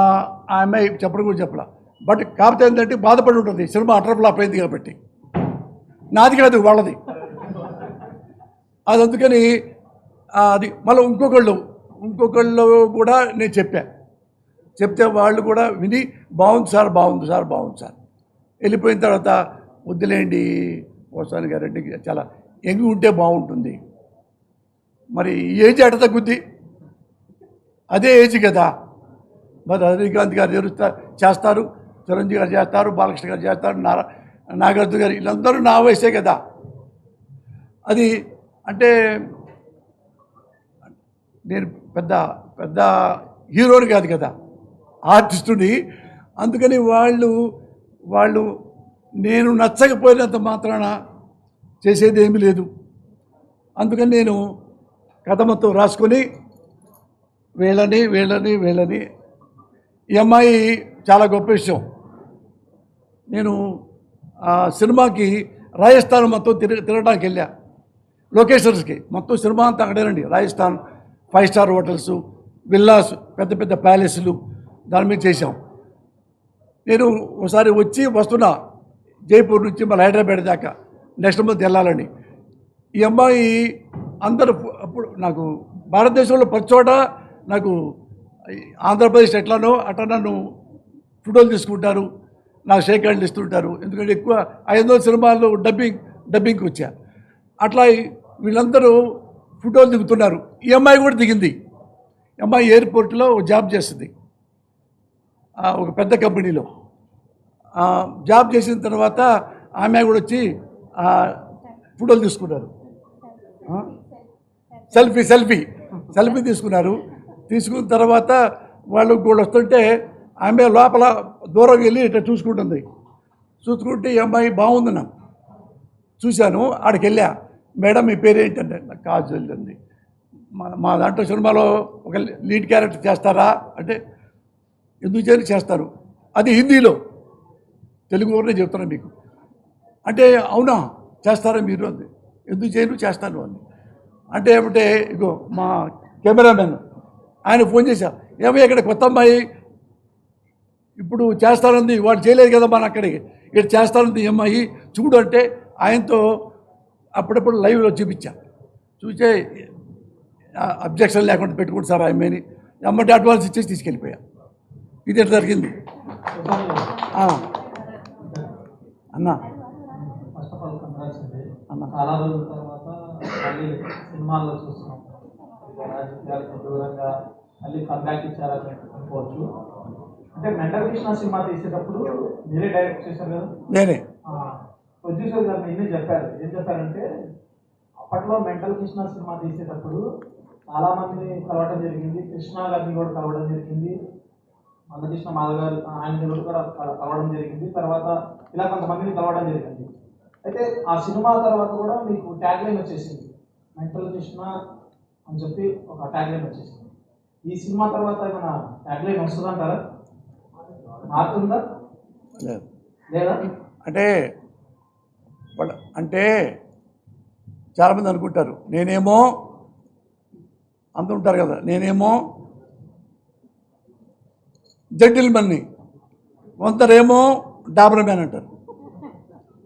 అమ్మాయి చెప్పడం కూడా చెప్పలా. బట్ కాకపోతే ఏంటంటే బాధపడి ఉంటుంది, సినిమా అటర్ ఫ్లాప్ అయింది కాబట్టి. నాది కాదు, వాళ్ళది. అది అందుకని అది మళ్ళీ ఇంకొకళ్ళు కూడా నేను చెప్తే వాళ్ళు కూడా విని బాగుంది సార్ వెళ్ళిపోయిన తర్వాత వద్దులేండి పోసాని గారంటే చాలా యంగ్ ఉంటే బాగుంటుంది. మరి ఏజ్ ఎట తగ్గుద్ది? అదే ఏజ్ కదా. మరి రజనీకాంత్ గారు చేస్తారు, చిరంజీవి గారు చేస్తారు, బాలకృష్ణ గారు చేస్తారు, నాగార్జున గారు, వీళ్ళందరూ నా వయసే కదా. అది అంటే నేను పెద్ద హీరోని కాదు కదా, ఆర్టిస్టుని. అందుకని వాళ్ళు నేను నచ్చకపోయినంత మాత్రాన చేసేది ఏమీ లేదు. అందుకని నేను కథ మొత్తం రాసుకొని వీళ్ళని ఈ అమ్మాయి చాలా గొప్ప విషయం. నేను సినిమాకి రాజస్థాన్ మొత్తం తిరగడానికి వెళ్ళా, లొకేషన్స్కి. మొత్తం సినిమా అంతా అక్కడేనండి. రాజస్థాన్ 5 స్టార్ హోటల్స్, విల్లాస్, పెద్ద ప్యాలెస్లు, దాని మీద చేశాం. నేను ఒకసారి వస్తున్నా జైపూర్ నుంచి మళ్ళీ హైదరాబాద్ దాకా, నెక్స్ట్ మంత్ వెళ్ళాలని. ఈ అమ్మాయి అందరూ అప్పుడు నాకు భారతదేశంలో ప్రతి చోట నాకు ఆంధ్రప్రదేశ్ ఎట్లానో అట్లా నన్ను ఫోటోలు తీసుకుంటారు, నాకు షేక్ హ్యాండ్లు ఇస్తుంటారు. ఎందుకంటే ఎక్కువ 500 సినిమాల్లో డబ్బింగ్కి వచ్చా. అట్లా వీళ్ళందరూ ఫోటోలు దిగుతున్నారు. ఈ అమ్మాయి కూడా దిగింది. ఈ అమ్మాయి ఎయిర్పోర్ట్లో జాబ్ చేస్తుంది, ఒక పెద్ద కంపెనీలో జాబ్ చేసిన తర్వాత ఆమె కూడా వచ్చి ఫోటోలు తీసుకున్నారు. సెల్ఫీ తీసుకున్నారు. తీసుకున్న తర్వాత వాళ్ళు కూడా వస్తుంటే ఆమె లోపల దూరం వెళ్ళి ఇట్లా చూసుకుంటుంది. చూసుకుంటే ఈ అమ్మాయి బాగుంది. నాకు చూశాను. ఆడికి వెళ్ళా, మేడం మీ పేరు ఏంటంటే నాకు కాజల్ అంది. మా దాంట్లో సినిమాలో ఒక లీడ్ క్యారెక్టర్ చేస్తారా అంటే ఎందుకు చేయని చేస్తారు, అది హిందీలో, తెలుగు ఊరినే చెప్తున్నాను మీకు అంటే అవునా చేస్తారా మీరు అంది. ఎందుకు చేయను చేస్తాను అంది. అంటే ఏమంటే ఇగో మా కెమెరామెన్ ఆయన ఫోన్ చేశా, ఏమో ఇక్కడ కొత్త అమ్మాయి ఇప్పుడు చేస్తానంది, వాడు చేయలేదు కదా మన అక్కడికి, ఇక్కడ చేస్తానంది ఈ అమ్మాయి చూడు అంటే ఆయనతో అప్పుడప్పుడు లైవ్లో చూపించా. చూసే అబ్జెక్షన్ లేకుండా పెట్టుకుంటు సార్ అమ్మాయిని అమ్మంటే అడ్వాన్స్ ఇచ్చేసి తీసుకెళ్ళిపోయా. ఇది ఎట్లా జరిగింది అన్నా? ఫస్ట్ ఆఫ్ ఆల్ కంగ్రాట్స్ అండి. అన్న చాలా రోజుల తర్వాత మళ్ళీ సినిమాల్లో చూస్తున్నాం, రాజకీయాలకు దూరంగా మళ్ళీ కంబ్యాక్ ఇచ్చారని అనుకోవచ్చు. అంటే మెంటల్ కృష్ణ సినిమా తీసేటప్పుడు మీరే డైరెక్ట్ చేశారు కదా? నేనే. ప్రొడ్యూసర్ గారు నిన్నే చెప్పారు, ఏం చెప్పారంటే అప్పట్లో మెంటల్ కృష్ణ సినిమా తీసేటప్పుడు చాలా మందిని కలవడం జరిగింది, కృష్ణ గారిని కూడా కలవడం జరిగింది, మందకృష్ణ మాధవ్ గారు ఆయన కూడా కలవడం జరిగింది, తర్వాత ఇలా కొంతమందిని కలవడం జరిగింది. అయితే ఆ సినిమా తర్వాత కూడా మీకు ట్యాగ్ లైన్ వచ్చేసింది, మెంటల్ కృష్ణ అని చెప్పి ఒక ట్యాగ్ లైన్ వచ్చేసింది. ఈ సినిమా తర్వాత ఏమైనా ట్యాగ్ లైన్ వస్తుందంటారా? మారుతుందా లేదా? అంటే చాలామంది అనుకుంటారు నేనేమో అంత ఉంటారు కదా, నేనేమో జెంటిల్మన్ని, కొందరేమో డాబర్ మ్యాన్ అంటారు.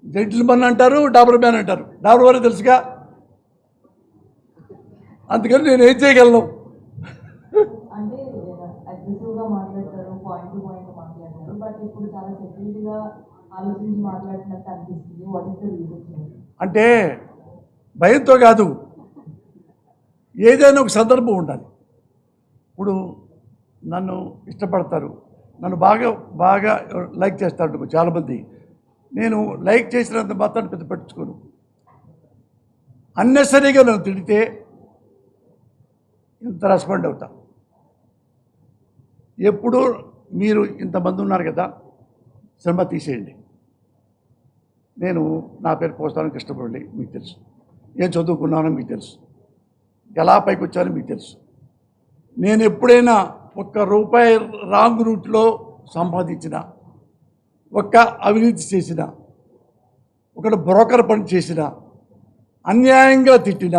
జెంటిల్మన్ అంటారు, డాబర్ మ్యాన్ అంటారు. డాబర్ వారే తెలుసుగా, అందుకని నేను ఏం చేయగలను. అంటే అగ్రెసివ్గా మాట్లాడతారు, పాయింట్ టు పాయింట్ మాట్లాడతారు, బట్ ఇప్పుడు చాలా సెటిల్డ్గా ఆలోచించి మాట్లాడినట్టు అనిపిస్తుంది. What is the reason? అంటే భయంతో కాదు, ఏదైనా ఒక సందర్భం ఉండాలి. ఇప్పుడు నన్ను ఇష్టపడతారు, నన్ను బాగా లైక్ చేస్తారు చాలామంది. నేను లైక్ చేసినంత మాత్రం పెద్ద పట్టించుకోను. అన్నెసరీగా నన్ను తిడితే ఇంత రెస్పాండ్ అవుతా. ఎప్పుడు మీరు ఇంతమంది ఉన్నారు కదా, సినిమా తీసేయండి. నేను నా పేరు పోస్తానికి ఇష్టపడి మీకు తెలుసు, ఏం చదువుకున్నానో మీకు తెలుసు, ఎలా పైకి వచ్చానో మీకు తెలుసు. నేను ఎప్పుడైనా ₹1 రాంగ్ రూట్లో సంపాదించిన, ఒక్క అవినీతి చేసిన, ఒకటి బ్రోకర్ పని చేసిన, అన్యాయంగా తిట్టిన,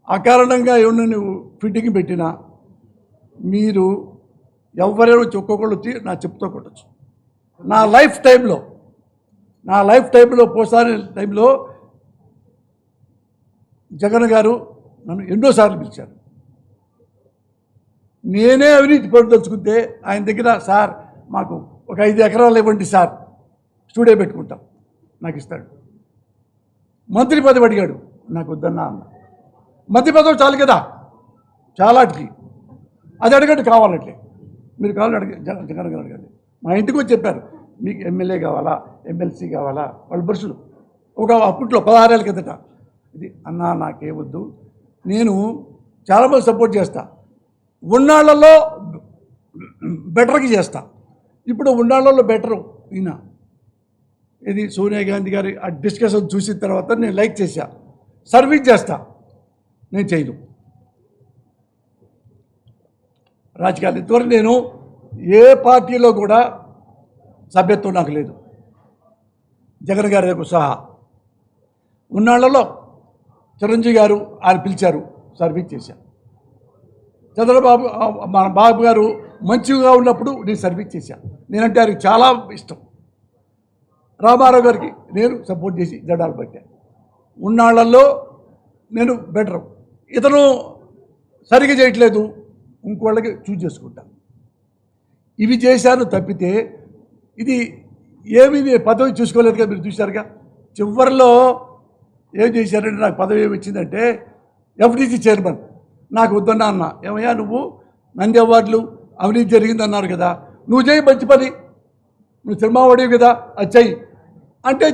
అకారణంగా ఎవరిని నువ్వు ఫిట్టింగ్ పెట్టినా మీరు ఎవరైనా ఒక్కొక్కళ్ళు వచ్చి నా చెప్పుతో కొట్టచ్చు. నా లైఫ్ టైంలో పోసారి టైంలో జగన్ గారు నన్ను ఎన్నోసార్లు పిలిచారు. నేనే అవినీతి పడదలుచుకుంటే ఆయన దగ్గర సార్ మాకు ఒక 5 ఎకరాలు ఇవ్వండి సార్, స్టూడియో పెట్టుకుంటాం, నాకు ఇస్తాడు. మంత్రి పదవి అడిగాడు, నాకు వద్దన్నా అన్న. మంత్రి పదవి చాలు కదా చాలాటికి, అది అడగండి కావాలంటే, మీరు కావాలని జగన్ గారు అడగండి. మా ఇంటికి వచ్చి చెప్పారు మీకు ఎమ్మెల్యే కావాలా, ఎమ్మెల్సీ కావాలా, వాళ్ళ బరుసులు ఒక అప్పట్లో 16 ఏళ్ళ కిందట. ఇది అన్నా నాకేవద్దు, నేను చాలామంది సపోర్ట్ చేస్తా, ఉన్నాళ్లలో బెటర్కి చేస్తా. ఇప్పుడు ఉన్నాళ్లలో బెటరు ఈయన ఇది సోనియా గాంధీ గారి ఆ డిస్కషన్ చూసిన తర్వాత నేను లైక్ చేశా, సర్వీస్ చేస్తా, నేను చేయను రాజకీయాలు. ఇంతవరకు నేను ఏ పార్టీలో కూడా సభ్యత్వం నాకు లేదు, జగన్ గారి సహా. ఉన్నాళ్లలో చిరంజీవి గారు ఆయన పిలిచారు, సర్వీస్ చేశాను. చంద్రబాబు మన బాబు గారు మంచిగా ఉన్నప్పుడు నేను సర్వీస్ చేశాను, నేనంటే ఆయనకి చాలా ఇష్టం. రామారావు గారికి నేను సపోర్ట్ చేసి జెండాలు పట్టాను. ఉన్నాళ్లలో నేను బెటరు, ఇతను సరిగ్గా చేయట్లేదు, ఇంకోళ్ళకి చూజ్ చేసుకుంటాను. ఇవి చేశాను తప్పితే ఇది ఏమీ పదవి చూసుకోలేదు కదా, మీరు చూశారుగా. చివరిలో ఏం చేశారంటే నాకు పదవి ఏమి వచ్చిందంటే ఎఫ్డీసీ చైర్మన్. నాకు వద్దన్నా అన్న, ఏమయ్యా నువ్వు నంది అవార్డులు అవినీతి జరిగిందన్నారు కదా, నువ్వు చేయి మంచి పని, నువ్వు సినిమా వాడివి కదా, అది చెయ్యి అంటే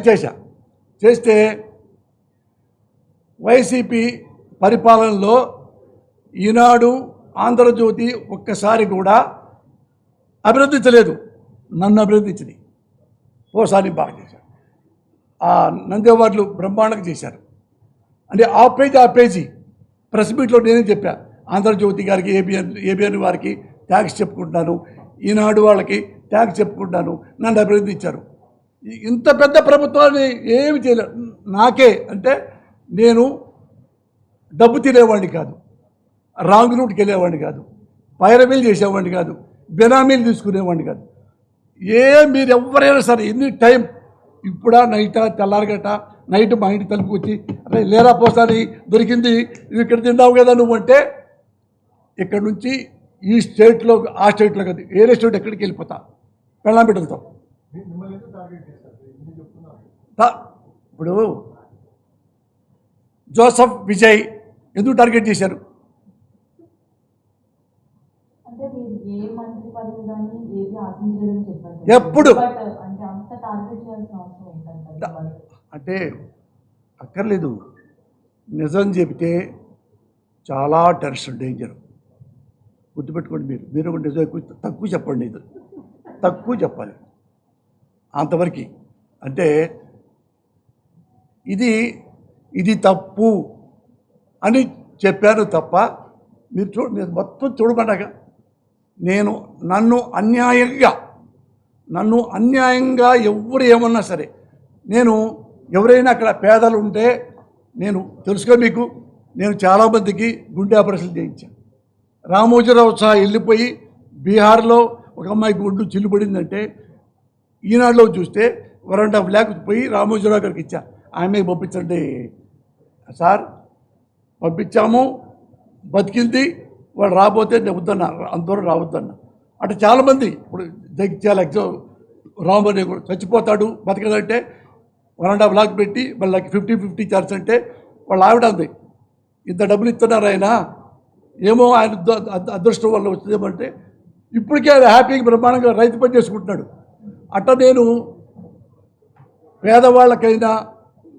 చేస్తే వైసీపీ పరిపాలనలో ఈనాడు ఆంధ్రజ్యోతి ఒక్కసారి కూడా అభినందించలేదు, నన్ను అభినందించింది. ఓసారి బాగా చేశారు. ఆ నంది అవార్డులు బ్రహ్మాండంగా చేశారు. అంటే ఆ పేజీ ప్రెస్ మీట్లో నేనే చెప్పా, ఆంధ్రజ్యోతి గారికి, ఏబిఎన్ వారికి థ్యాంక్స్ చెప్పుకుంటున్నాను, ఈనాడు వాళ్ళకి థ్యాంక్స్ చెప్పుకుంటున్నాను, నన్ను అభినందించారు. ఇంత పెద్ద ప్రభుత్వాన్ని ఏమి చేయలేదు. నాకే అంటే నేను డబ్బు తినేవాడిని కాదు, రాంగ్ రూట్కి వెళ్ళేవాడిని కాదు, పైరవీలు చేసేవాడిని కాదు, బెనామీలు తీసుకునేవాడిని కాదు. మీరు ఎవరైనా సరే ఎన్ని టైం, ఇప్పుడా నైటా తెల్లారగట, నైట్ మా ఇంటి తలుపుకి వచ్చి అరే లేరా పోసాని దొరికింది, నువ్వు ఇక్కడ తిన్నావు కదా నువ్వు అంటే, ఇక్కడ నుంచి ఈ స్టేట్లో ఆ స్టేట్లో కాదు వేరే స్టేట్ ఎక్కడికి వెళ్ళిపోతా పెళ్ళాం బిడ్డలతో. ఇప్పుడు జోసఫ్ విజయ్ ఎందుకు టార్గెట్ చేశారు? అంటే మీరు ఏ మంత్రి పదవి కానీ ఏది ఆశించలేదని చెప్పారు. ఎప్పుడు అంటే అంత టార్గెట్ చేయాల్సిన అవసరం ఏంటంటే అంటే అక్కర్లేదు. నిజం చెబితే చాలా టెన్షన్, డేంజర్. గుర్తుపెట్టుకోండి. మీరు కూడా నిజం తక్కువ చెప్పండి, ఇది తక్కువ చెప్పాలి అంతవరకు. అంటే ఇది తప్పు అని చెప్పాను తప్ప మీరు మొత్తం చూడమన్నాక నన్ను అన్యాయంగా ఎవరు ఏమన్నా సరే, ఎవరైనా అక్కడ పేదలు ఉంటే తెలుసుకో మీకు, నేను చాలామందికి గుండె ఆపరేషన్ చేయించాను. రామోజీరావు సహా వెళ్ళిపోయి బీహార్లో ఒక అమ్మాయికి గుండు చిల్లుపడిందంటే ఈనాడులో చూస్తే 1.5 lakh పోయి రామోజీరావు గారికి ఇచ్చా, ఆమెకి పంపించండి సార్, పంపించాము, బతికింది, వాడు రాబోతే నేను వద్దన్నా, అందరూ రావద్దన్నా. అంటే చాలామంది ఇప్పుడు జగిత్యాల రామని చచ్చిపోతాడు బతకదంటే 1.5 lakh పెట్టి మళ్ళీ 50-50 ఛార్జ్ అంటే వాళ్ళు ఆవిడ అంది, ఇంత డబ్బులు ఇస్తున్నారు ఆయన, ఏమో ఆయన అదృష్టం వల్ల వచ్చిందేమంటే ఇప్పటికే ఆయన హ్యాపీగా బ్రహ్మాండంగా రైతు పని చేసుకుంటున్నాడు. అట్లా నేను పేదవాళ్ళకైనా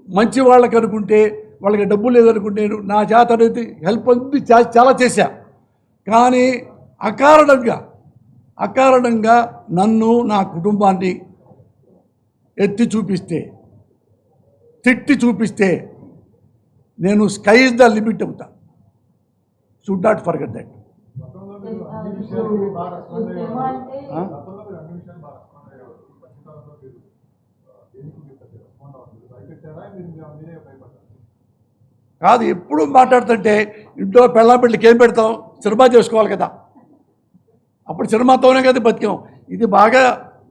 మంచి వాళ్ళకి అనుకుంటే, వాళ్ళకి డబ్బు లేదనుకుంటే నా చేత అనేది హెల్ప్ అంది చాలా చేశా. కానీ అకారణంగా నన్ను, నా కుటుంబాన్ని ఎత్తి చూపిస్తే, తిట్టి చూపిస్తే నేను స్కై ఇస్ ద లిమిట్ అవుతా. Should not forget that. కాదు, ఎప్పుడు మాట్లాడుతుంటే ఇంట్లో పెళ్ళాపిల్లకి ఏం పెడతాం, సినిమా చేసుకోవాలి కదా, అప్పుడు సినిమాతోనే కదా బతికాం. ఇది బాగా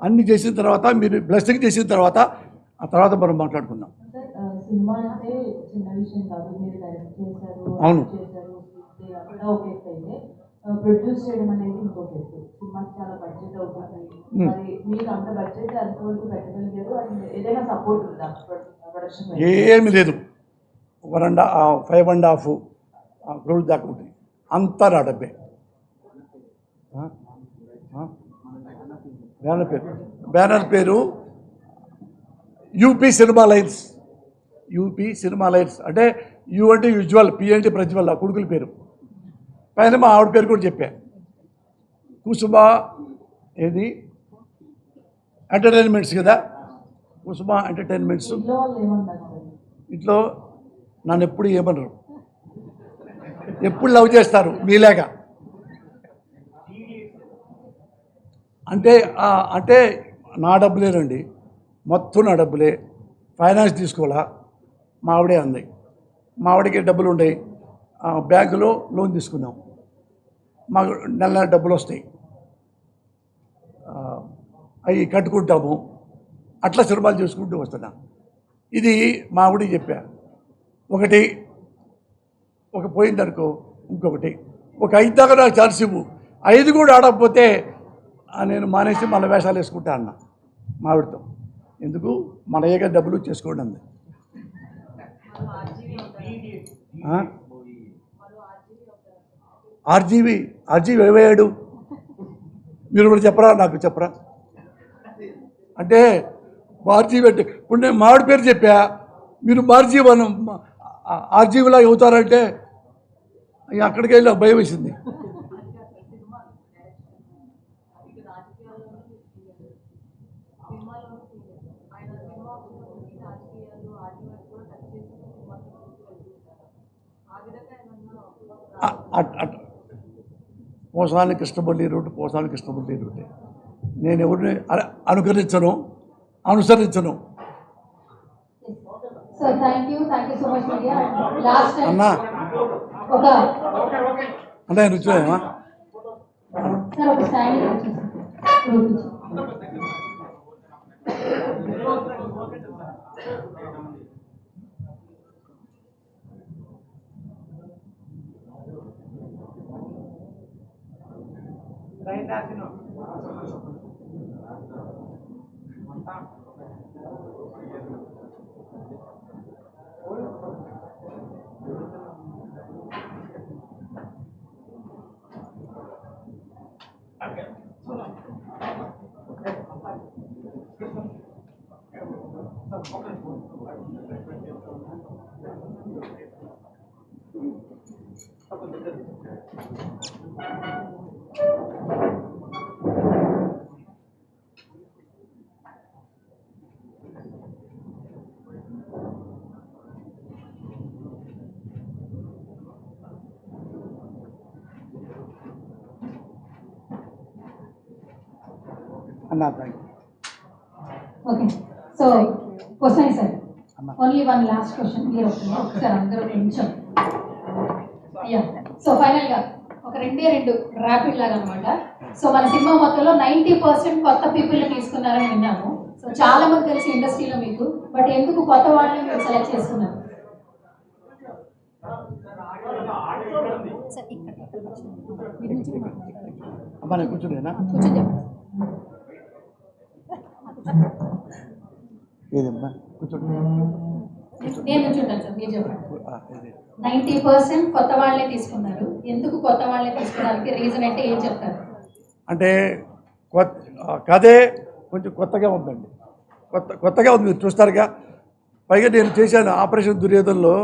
అన్ని చేసిన తర్వాత, మీరు బ్లెస్సింగ్ చేసిన తర్వాత, ఆ తర్వాత మనం మాట్లాడుకుందాం. సినిమా అంటే చిన్న విషయం కాదు, మీరు డైరెక్ట్ చేశారు, అవును, ఒక ఎత్తు అయితే ప్రొడ్యూస్ చేయడం అనేది ఇంకొక ఎత్తు. సినిమాకి చాలా బడ్జెట్ అవుతుంది, మరి మీరు అంత బడ్జెట్ అంతవరకు పెట్టగలిగారు, అండ్ ఏదైనా సపోర్ట్ ఉందా ప్రొడక్షన్? ఏమి లేదు, 5.5 crores దాకా ఉంటుంది, అంతా నా డబ్బే. బ్యానర్ పేరు యూపీ సినిమా లైన్స్. అంటే యూ అంటే యూజువల్, పి అంటే ప్రజ్వల్, ఆ కొడుకుల పేరు. పైన మా ఆవిడ పేరు కూడా చెప్పా, కుసుమ ఏది ఎంటర్టైన్మెంట్స్ కదా, కుసుమ ఎంటర్టైన్మెంట్స్. ఇంట్లో నన్ను ఎప్పుడు ఏమనరు, ఎప్పుడు లవ్ చేస్తారు మీలాగా. అంటే నా డబ్బులేనండి, మొత్తం నా డబ్బులే. ఫైనాన్స్ తీసుకోవాలా, మా ఆవిడే అంది. మా ఆవిడకి డబ్బులు ఉండేవి, బ్యాంకులో లోన్ తీసుకున్నాం, మాకు నెల డబ్బులు వస్తాయి, అవి కట్టుకుంటాము. అట్లా సినిమాలు చేసుకుంటూ వస్తున్నా. ఇది మా ఆవిడకి చెప్పా. ఒక పోయిందనుకో, ఇంకొకటి ఒక 5 దాకా నాకు ఛాన్స్ ఇవ్వు, 5 కూడా ఆడకపోతే నేను మానేసి మళ్ళీ వేషాలు వేసుకుంటా అన్న మా ఆవిడతో. ఎందుకు మన ఏక డబ్బులు చేసుకోండి అంది. ఆర్జీవి ఏమయ్యాడు మీరు కూడా చెప్పరా, నాకు చెప్పరా. అంటే ఆర్జీవి అంటే ఇప్పుడు నేను మామిడి పేరు చెప్పా, మీరు మార్జీవనం ఆర్జీవిలాగా అవుతారంటే అక్కడికి వెళ్ళి భయం వేసింది. పోసాని కృష్ణమల్లి రూట్ నేను ఎవరిని అనుసరించను. So thank you so much media. Last అన్నా ఒక అంటే రుచిమా సార్ ఒక స్టాండ్ అన్నా thank you. Okay so question sir only one last question మీరు ఒకసారి అందరూ కొంచెం అయ్యా. సో ఫైనల్గా ఒక రెండు ర్యాపిడ్ లాగా అనమాట. సో మన సినిమా మొత్తంలో 90% కొత్త పీపుల్ని తీసుకున్నారని విన్నాము. సో చాలా మంది తెలిసి ఇండస్ట్రీలో మీకు, బట్ ఎందుకు కొత్త వాళ్ళని మీరు సెలెక్ట్ చేసుకున్నారు? అమ్మా నేను కూర్చునేనా ఏదమ్మా కూర్చోండి. నేను కూర్చుంటాను సార్, మీరు చెప్పండి. 90% కొత్త వాళ్ళే తీసుకున్నారు, ఎందుకు కొత్త వాళ్ళే తీసుకోవడానికి రీజన్ అంటే ఏం చెప్తారు? అంటే కథే కొంచెం కొత్తగా ఉందండి. కొత్తగా ఉంది, మీరు చూస్తారుగా. పైగా నేను చేశాను ఆపరేషన్ దుర్యోధన్లో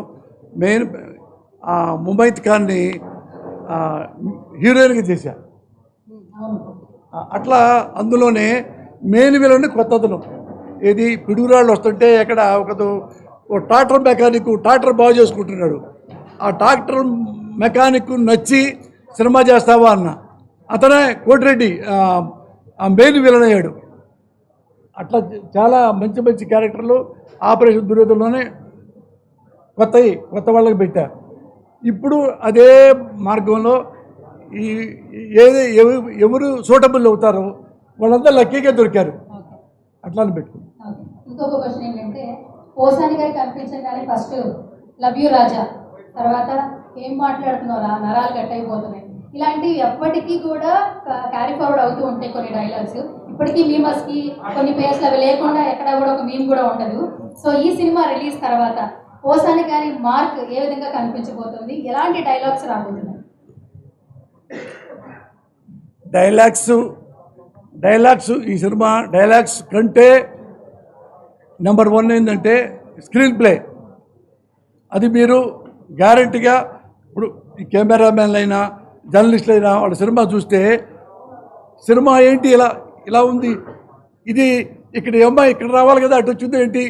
మెయిన్ ముమైత్ ఖాన్ని హీరోయిన్గా చేశాను. అట్లా అందులోనే మెయిన్ విలన్ కొత్తదను. ఏది పిడుగురాళ్ళు వస్తుంటే ఎక్కడ ఒక ట్రాక్టర్ మెకానిక్ ట్రాక్టర్ బాగు చేసుకుంటున్నాడు. ఆ ట్రాక్టర్ మెకానిక్ నచ్చి సినిమా చేస్తావా అన్న, అతనే కోటిరెడ్డి మెయిన్ విలన్ అయ్యాడు. అట్లా చాలా మంచి క్యారెక్టర్లు ఆపరేషన్ దుర్యోధనలోనే కొత్త వాళ్ళకి పెట్టా. ఇప్పుడు అదే మార్గంలో ఎవరు సూటబుల్ అవుతారో వాళ్ళంతా లక్కీగా దొరికారు. అట్లా అని పెట్టుకున్నాం. ఇంకొక క్వశ్చన్ ఏంటంటే, పోసాని గారికి కనిపించగానే ఫస్ట్ లవ్ యూ రాజా, తర్వాత ఏం మాట్లాడుతున్నారా నరాలు కట్ అయిపోతున్నాయి, ఇలాంటివి ఎప్పటికీ కూడా క్యారీ ఫార్వర్డ్ అవుతూ ఉంటాయి కొన్ని డైలాగ్స్. ఇప్పటికీ మీమర్స్కి కొన్ని పేర్స్ అవి లేకుండా ఎక్కడ కూడా ఒక మీమ్ కూడా ఉండదు. సో ఈ సినిమా రిలీజ్ తర్వాత పోసాని గారి మార్క్ ఏ విధంగా కనిపించబోతుంది, ఎలాంటి డైలాగ్స్ రాబోతున్నాయి? డైలాగ్స్ ఈ సినిమా డైలాగ్స్ కంటే నెంబర్ 1 ఏంటంటే స్క్రీన్ ప్లే. అది మీరు గ్యారంటీగా ఇప్పుడు ఈ కెమెరామెన్లు అయినా జర్నలిస్టులు అయినా వాళ్ళ సినిమా చూస్తే సినిమా ఏంటి ఇలా ఉంది, ఇది ఇక్కడ అమ్మాయి ఇక్కడ రావాలి కదా, అటు వచ్చింది ఏంటి,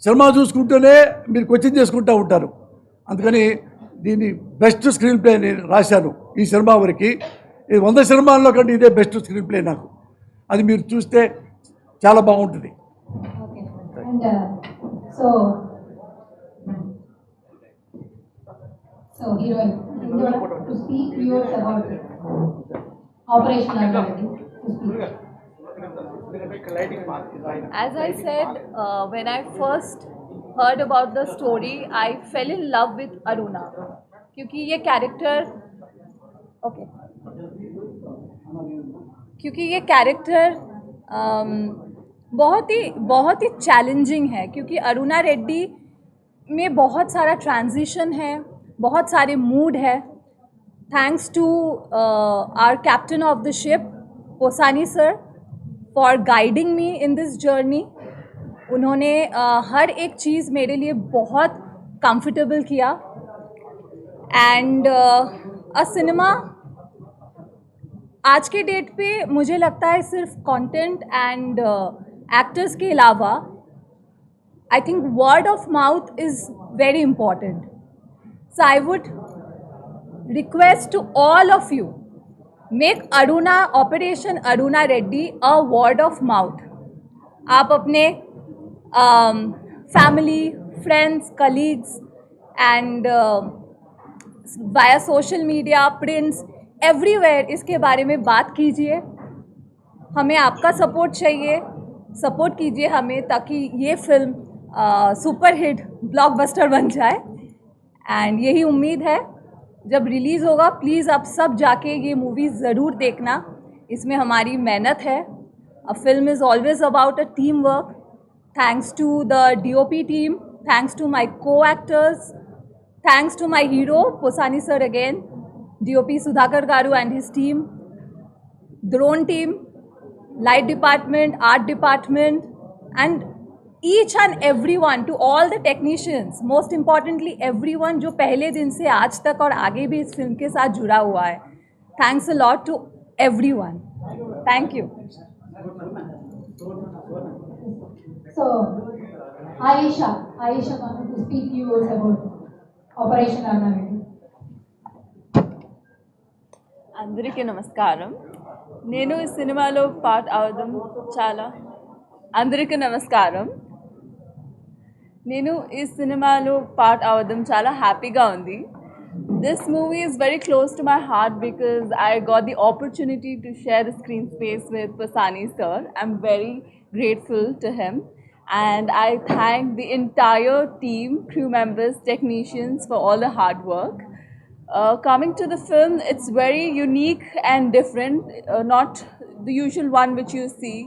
సినిమా చూసుకుంటూనే మీరు క్వశ్చన్ చేసుకుంటూ ఉంటారు. అందుకని దీన్ని బెస్ట్ స్క్రీన్ ప్లే నేను రాశాను ఈ సినిమా వరకు. 100 సినిమాల్లో కంటే ఇదే బెస్ట్ స్క్రీన్ ప్లే నాకు. అది మీరు చూస్తే చాలా బాగుంటుంది. So heroine to speak yours about operation అన్నారండి. As I said, when I first heard about the story, I fell in love with Aruna. क्योंकि ये कैरेक्टर बहुत ही चैलेंजिंग है, क्योंकि अरुणा रेड्डी में बहुत सारा ट्रांजिशन है, बहुत सारे मूड है. Thanks to our captain of the ship Posani sir for guiding me in this journey. उन्होंने हर एक चीज़ मेरे लिए बहुत कंफर्टेबल किया. एंड अ सिनेमा आज के डेट पे मुझे लगता है सिर्फ कंटेंट एंड एक्टर्स के अलावा I think word of mouth is very important. So I would request to all of you, make operation Aruna Reddy a word of mouth. आप अपने family, friends, colleagues and via social media, prints, everywhere इसके बारे में बात कीजिए. हमें आपका support चाहिए. सपोर्ट कीजिए हमें, ताकि ये फिल्म सुपर हिट ब्लॉकबस्टर बन जाए. एंड यही उम्मीद है. जब रिलीज़ होगा प्लीज़ आप सब जाके ये मूवी ज़रूर देखना. इसमें हमारी मेहनत है. A film is always about a team work. Thanks to the DOP team, thanks to my co-actors, thanks to my hero Posani sir again, DOP Sudhakar Garu and his team, drone team, light department, art department, and each and everyone, to all the technicians, most importantly everyone जो पहले दिन से आज तक और आगे भी इस फिल्म के साथ जुड़ा हुआ है. Thanks a lot to everyone. Thank you. So, Ayesha wanted to speak few words about Operation Aruna Reddy. అందరికీ నమస్కారం. నేను ఈ సినిమాలో పార్ట్ అవడం చాలా అందరికీ నమస్కారం. నేను ఈ సినిమాలో పార్ట్ అవడం చాలా హ్యాపీగా ఉంది. This movie is very close to my heart because I got the opportunity to share the screen space with Posani sir. I'm very grateful to him. And I thank the entire team, crew members, technicians for all the hard work. Coming to the film, it's very unique and different, not the usual one which you see.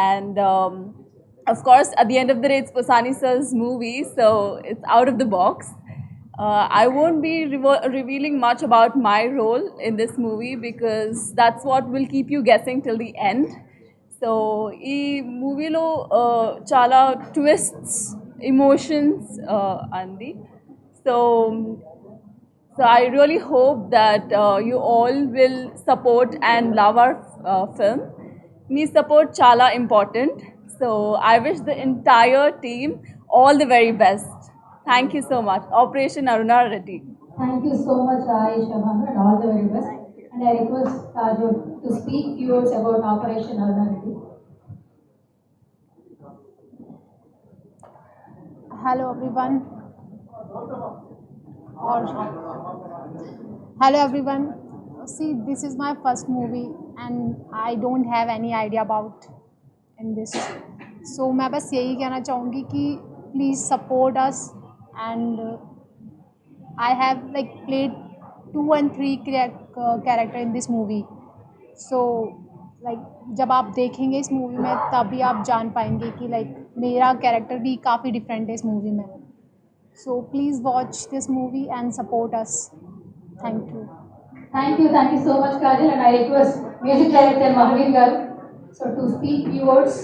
And of course, at the end of the day, it's Posani sir's movie, so it's out of the box. I won't be revealing much about my role in this movie because that's what will keep you guessing till the end. So ఈ మూవీలో చాలా twists, emotions అంది. So I really hope that you all will support and love our film. మీ support చాలా important. So I wish the entire team all the very best. Thank you so much. Operation Aruna Reddy. Thank you so much, Ayesha Bhanu, and all the very best. And I request Kajol to speak few words about Operation Aruna Reddy. Hello everyone. Hello everyone. See, this is my first movie and I don't have any idea about in this. So मैं बस यही कहना चाहूँगी कि please support us. And I have like played 2 and 3 character in this movie. So like जब आप देखेंगे इस मूवी में तभी आप जान पाएंगे कि like मेरा कैरेक्टर भी काफ़ी डिफरेंट है इस मूवी में. So please watch this movie and support us. Thank you. Thank you so much, Kajal, and I request music director Mahavir Garu so to speak few words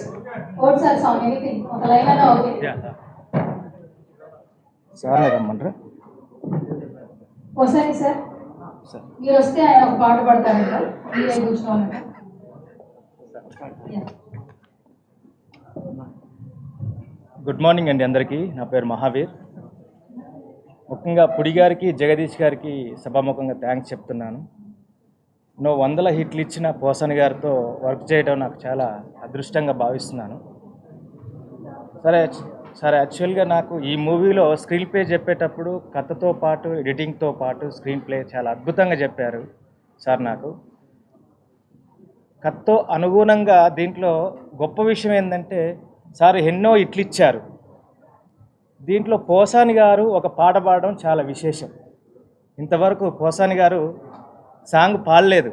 or song, anything. ఒక line అయినా okay. Sir రమ్మంటారా? ఒకసారి sir మీరు వస్తే ఆయన ఒక పాట పాడతారంట, మీరే కూర్చోవాలంట. గుడ్ మార్నింగ్ అండి అందరికీ. నా పేరు మహావీర్. ముఖ్యంగా పుడి గారికి, జగదీష్ గారికి సభాముఖంగా థ్యాంక్స్ చెప్తున్నాను. ఎన్నో 100 హిట్లు ఇచ్చిన పోసాని గారితో వర్క్ చేయడం నాకు చాలా అదృష్టంగా భావిస్తున్నాను. సరే యాక్చువల్గా నాకు ఈ మూవీలో స్క్రీన్ ప్లే చెప్పేటప్పుడు కథతో పాటు ఎడిటింగ్తో పాటు స్క్రీన్ ప్లే చాలా అద్భుతంగా చెప్పారు సార్. నాకు కథతో అనుగుణంగా దీంట్లో గొప్ప విషయం ఏంటంటే సార్ ఎన్నో హిట్లు ఇచ్చారు. దీంట్లో పోసాని గారు ఒక పాట పాడడం చాలా విశేషం. ఇంతవరకు పోసాని గారు సాంగ్ పాడలేదు.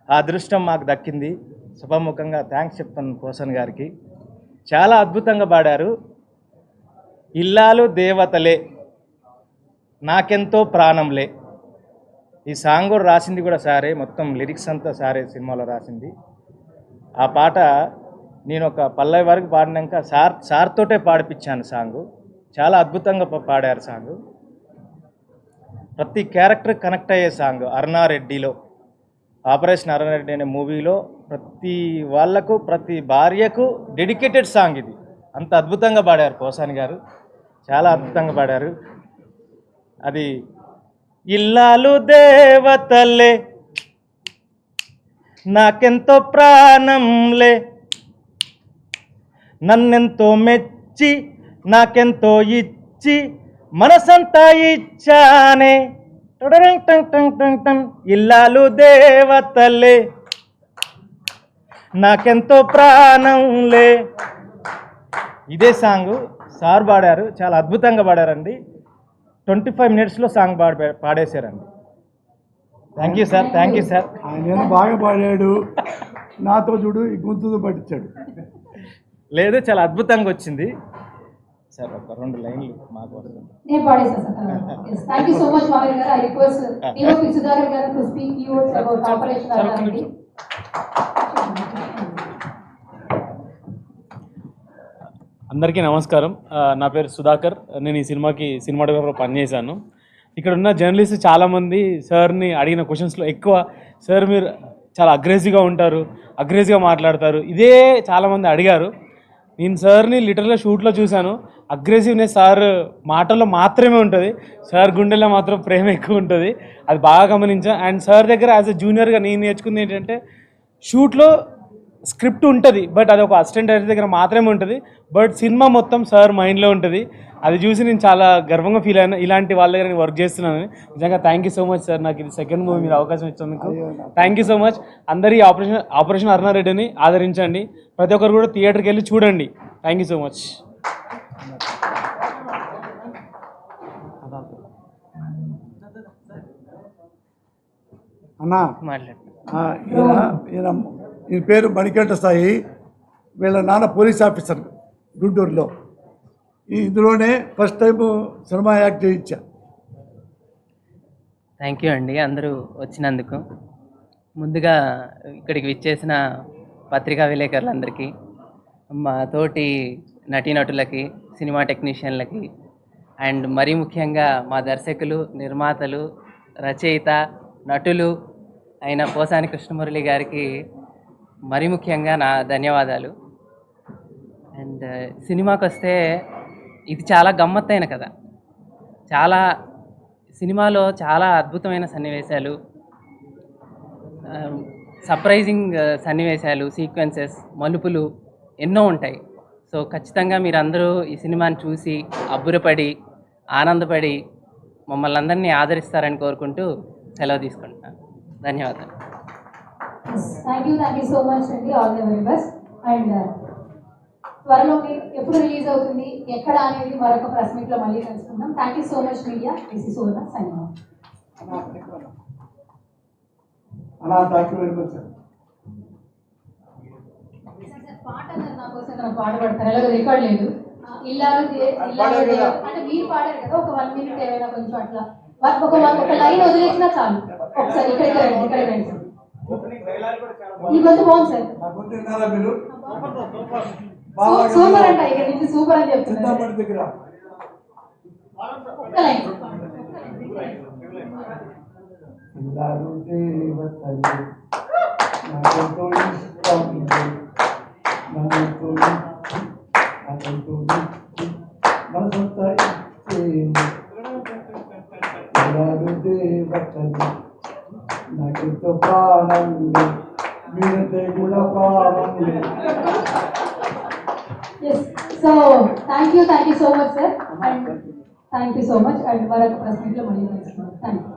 ఆ అదృష్టం మాకు దక్కింది. సభాముఖంగా థ్యాంక్స్ చెప్తాను పోసన్ గారికి. చాలా అద్భుతంగా పాడారు. ఇల్లాలు దేవతలే నాకెంతో ప్రాణంలే, ఈ సాంగ్ కూడా రాసింది కూడా సారే, మొత్తం లిరిక్స్ అంతా సారే సినిమాలో రాసింది. ఆ పాట నేను ఒక పల్లవి వరకు పాడినాక సార్తోటే పాడిపించాను సాంగు. చాలా అద్భుతంగా పాడారు సాంగు. ప్రతి క్యారెక్టర్ కనెక్ట్ అయ్యే సాంగ్. అరుణారెడ్డిలో, ఆపరేషన్ అరుణారెడ్డి అనే మూవీలో ప్రతి వాళ్లకు, ప్రతి భార్యకు డెడికేటెడ్ సాంగ్ ఇది. అంత అద్భుతంగా పాడారు పోసాని గారు, చాలా అద్భుతంగా పాడారు. అది ఇల్లాలు దేవతలే నాకెంతో ప్రాణంలే, నన్నెంతో మెచ్చి నాకెంతో ఇచ్చి మనసంతా ఇచ్చానే, ఇల్లాలు దేవతలే నాకెంతో ప్రాణంలే. ఇదే సాంగ్ సార్ పాడారు, చాలా అద్భుతంగా పాడారండి. 25 minutesలో సాంగ్ పాడేశారండి. Thank you sir, thank you sir. ఆయన బాగా పాడాడు, నాతో చూడు ఈ గొంతుతో పట్టించాడు. లేదు, చాలా అద్భుతంగా వచ్చింది సార్. ఒక 2 లైన్లు మాకు వస్తుంది. నేను పాడేశాను sir. Thank you so much మామయ్య గారు. I request DOP Sudhakar garu to speak you about operation Aruna Reddy. అందరికీ నమస్కారం. నా పేరు సుధాకర్. నేను ఈ సినిమాకి సినిమాటోగ్రాఫర్ పనిచేశాను. ఇక్కడ ఉన్న జర్నలిస్ట్ చాలామంది సార్ని అడిగిన క్వశ్చన్స్లో ఎక్కువ, సార్ మీరు చాలా అగ్రెసివ్గా ఉంటారు, అగ్రెసివ్గా మాట్లాడతారు, ఇదే చాలామంది అడిగారు. నేను సార్ని లిటరల్గా షూట్లో చూశాను. అగ్రెసివ్నెస్ సార్ మాటల్లో మాత్రమే ఉంటుంది, సార్ గుండెల్లో మాత్రం ప్రేమ ఎక్కువ ఉంటుంది. అది బాగా గమనించాను. అండ్ సార్ దగ్గర యాజ్ ఎ జూనియర్గా నేను నేర్చుకుంది ఏంటంటే, షూట్లో స్క్రిప్ట్ ఉంటుంది, బట్ అది ఒక అసిస్టెంట్ డైరెక్టర్ దగ్గర మాత్రమే ఉంటుంది, బట్ సినిమా మొత్తం సార్ మైండ్లో ఉంటుంది. అది చూసి నేను చాలా గర్వంగా ఫీల్ అయ్యాను. ఇలాంటి వాళ్ళ దగ్గర నేను వర్క్ చేస్తున్నాను. నిజంగా thank you so much sir, నాకు ఇది సెకండ్ మూవీ మీరు అవకాశం ఇచ్చినందుకు థ్యాంక్ యూ సో మచ్. అందరి ఆపరేషన్ అరుణారెడ్డిని ఆదరించండి, ప్రతి ఒక్కరు కూడా థియేటర్కి వెళ్ళి చూడండి. Thank you so much. అన్నా ఈయన పేరు మణికంఠ సాయి, వీళ్ళ నాన్న పోలీస్ ఆఫీసర్ గుంటూరులో. ఇందులోనే ఫస్ట్ టైం సినిమా యాక్ట్ చేయించా. థ్యాంక్ యూ అండి అందరూ వచ్చినందుకు. ముందుగా ఇక్కడికి విచ్చేసిన పత్రికా విలేకరులందరికీ, మా తోటి నటీనటులకి, సినిమా టెక్నీషియన్లకి, అండ్ మరీ ముఖ్యంగా మా దర్శకులు, నిర్మాతలు, రచయిత, నటులు అయిన పోసాని కృష్ణమురళి గారికి మరీ ముఖ్యంగా నా ధన్యవాదాలు. అండ్ సినిమాకి వస్తే ఇది చాలా గమ్మత్తైన కథ. సినిమాలో చాలా అద్భుతమైన సన్నివేశాలు, సర్ప్రైజింగ్ సన్నివేశాలు, సీక్వెన్సెస్, మలుపులు ఎన్నో ఉంటాయి. సో ఖచ్చితంగా మీరందరూ ఈ సినిమాని చూసి అబ్బురపడి ఆనందపడి మమ్మల్ని అందరినీ ఆదరిస్తారని కోరుకుంటూ సెలవు తీసుకుంటున్నాను. ధన్యవాదాలు. థ్యాంక్ యూ సో మచ్ అండి. All the very best. And త్వరలో ఎప్పుడు రిలీజ్ అవుతుంది, ఎక్కడ అనేది మరొక ప్రెస్ మీట్లో మళ్ళీ తెలుసుకుందాం. Thank you so much media. This is Suvarna signing off. Thank you very much sir. పాట నా కోసం పాట పడతారు, ఎలాగో రికార్డ్ లేదు. ఇల్లాలు అంటే మీరు పాడారు కదా, ఒక 1 minute ఏమైనా కొంచెం అట్లా ఒక లైన్ వదిలేసినా చాలు. ఒకసారి ఇక్కడికి రండి. ఈ గొంతు బాగుంది సార్, సూపర్ అంట. ఇక్కడ నుంచి సూపర్ అని చెప్తున్నారు. ఒక్క లైన్. నాకెంతో ప్రాణం మీరంటే కూడా ప్రాణం. So thank you so much sir. And thank you so much. And మరొక ప్రెస్ మీట్లో మళ్ళీ తెలుసుకున్నాం. Thank you.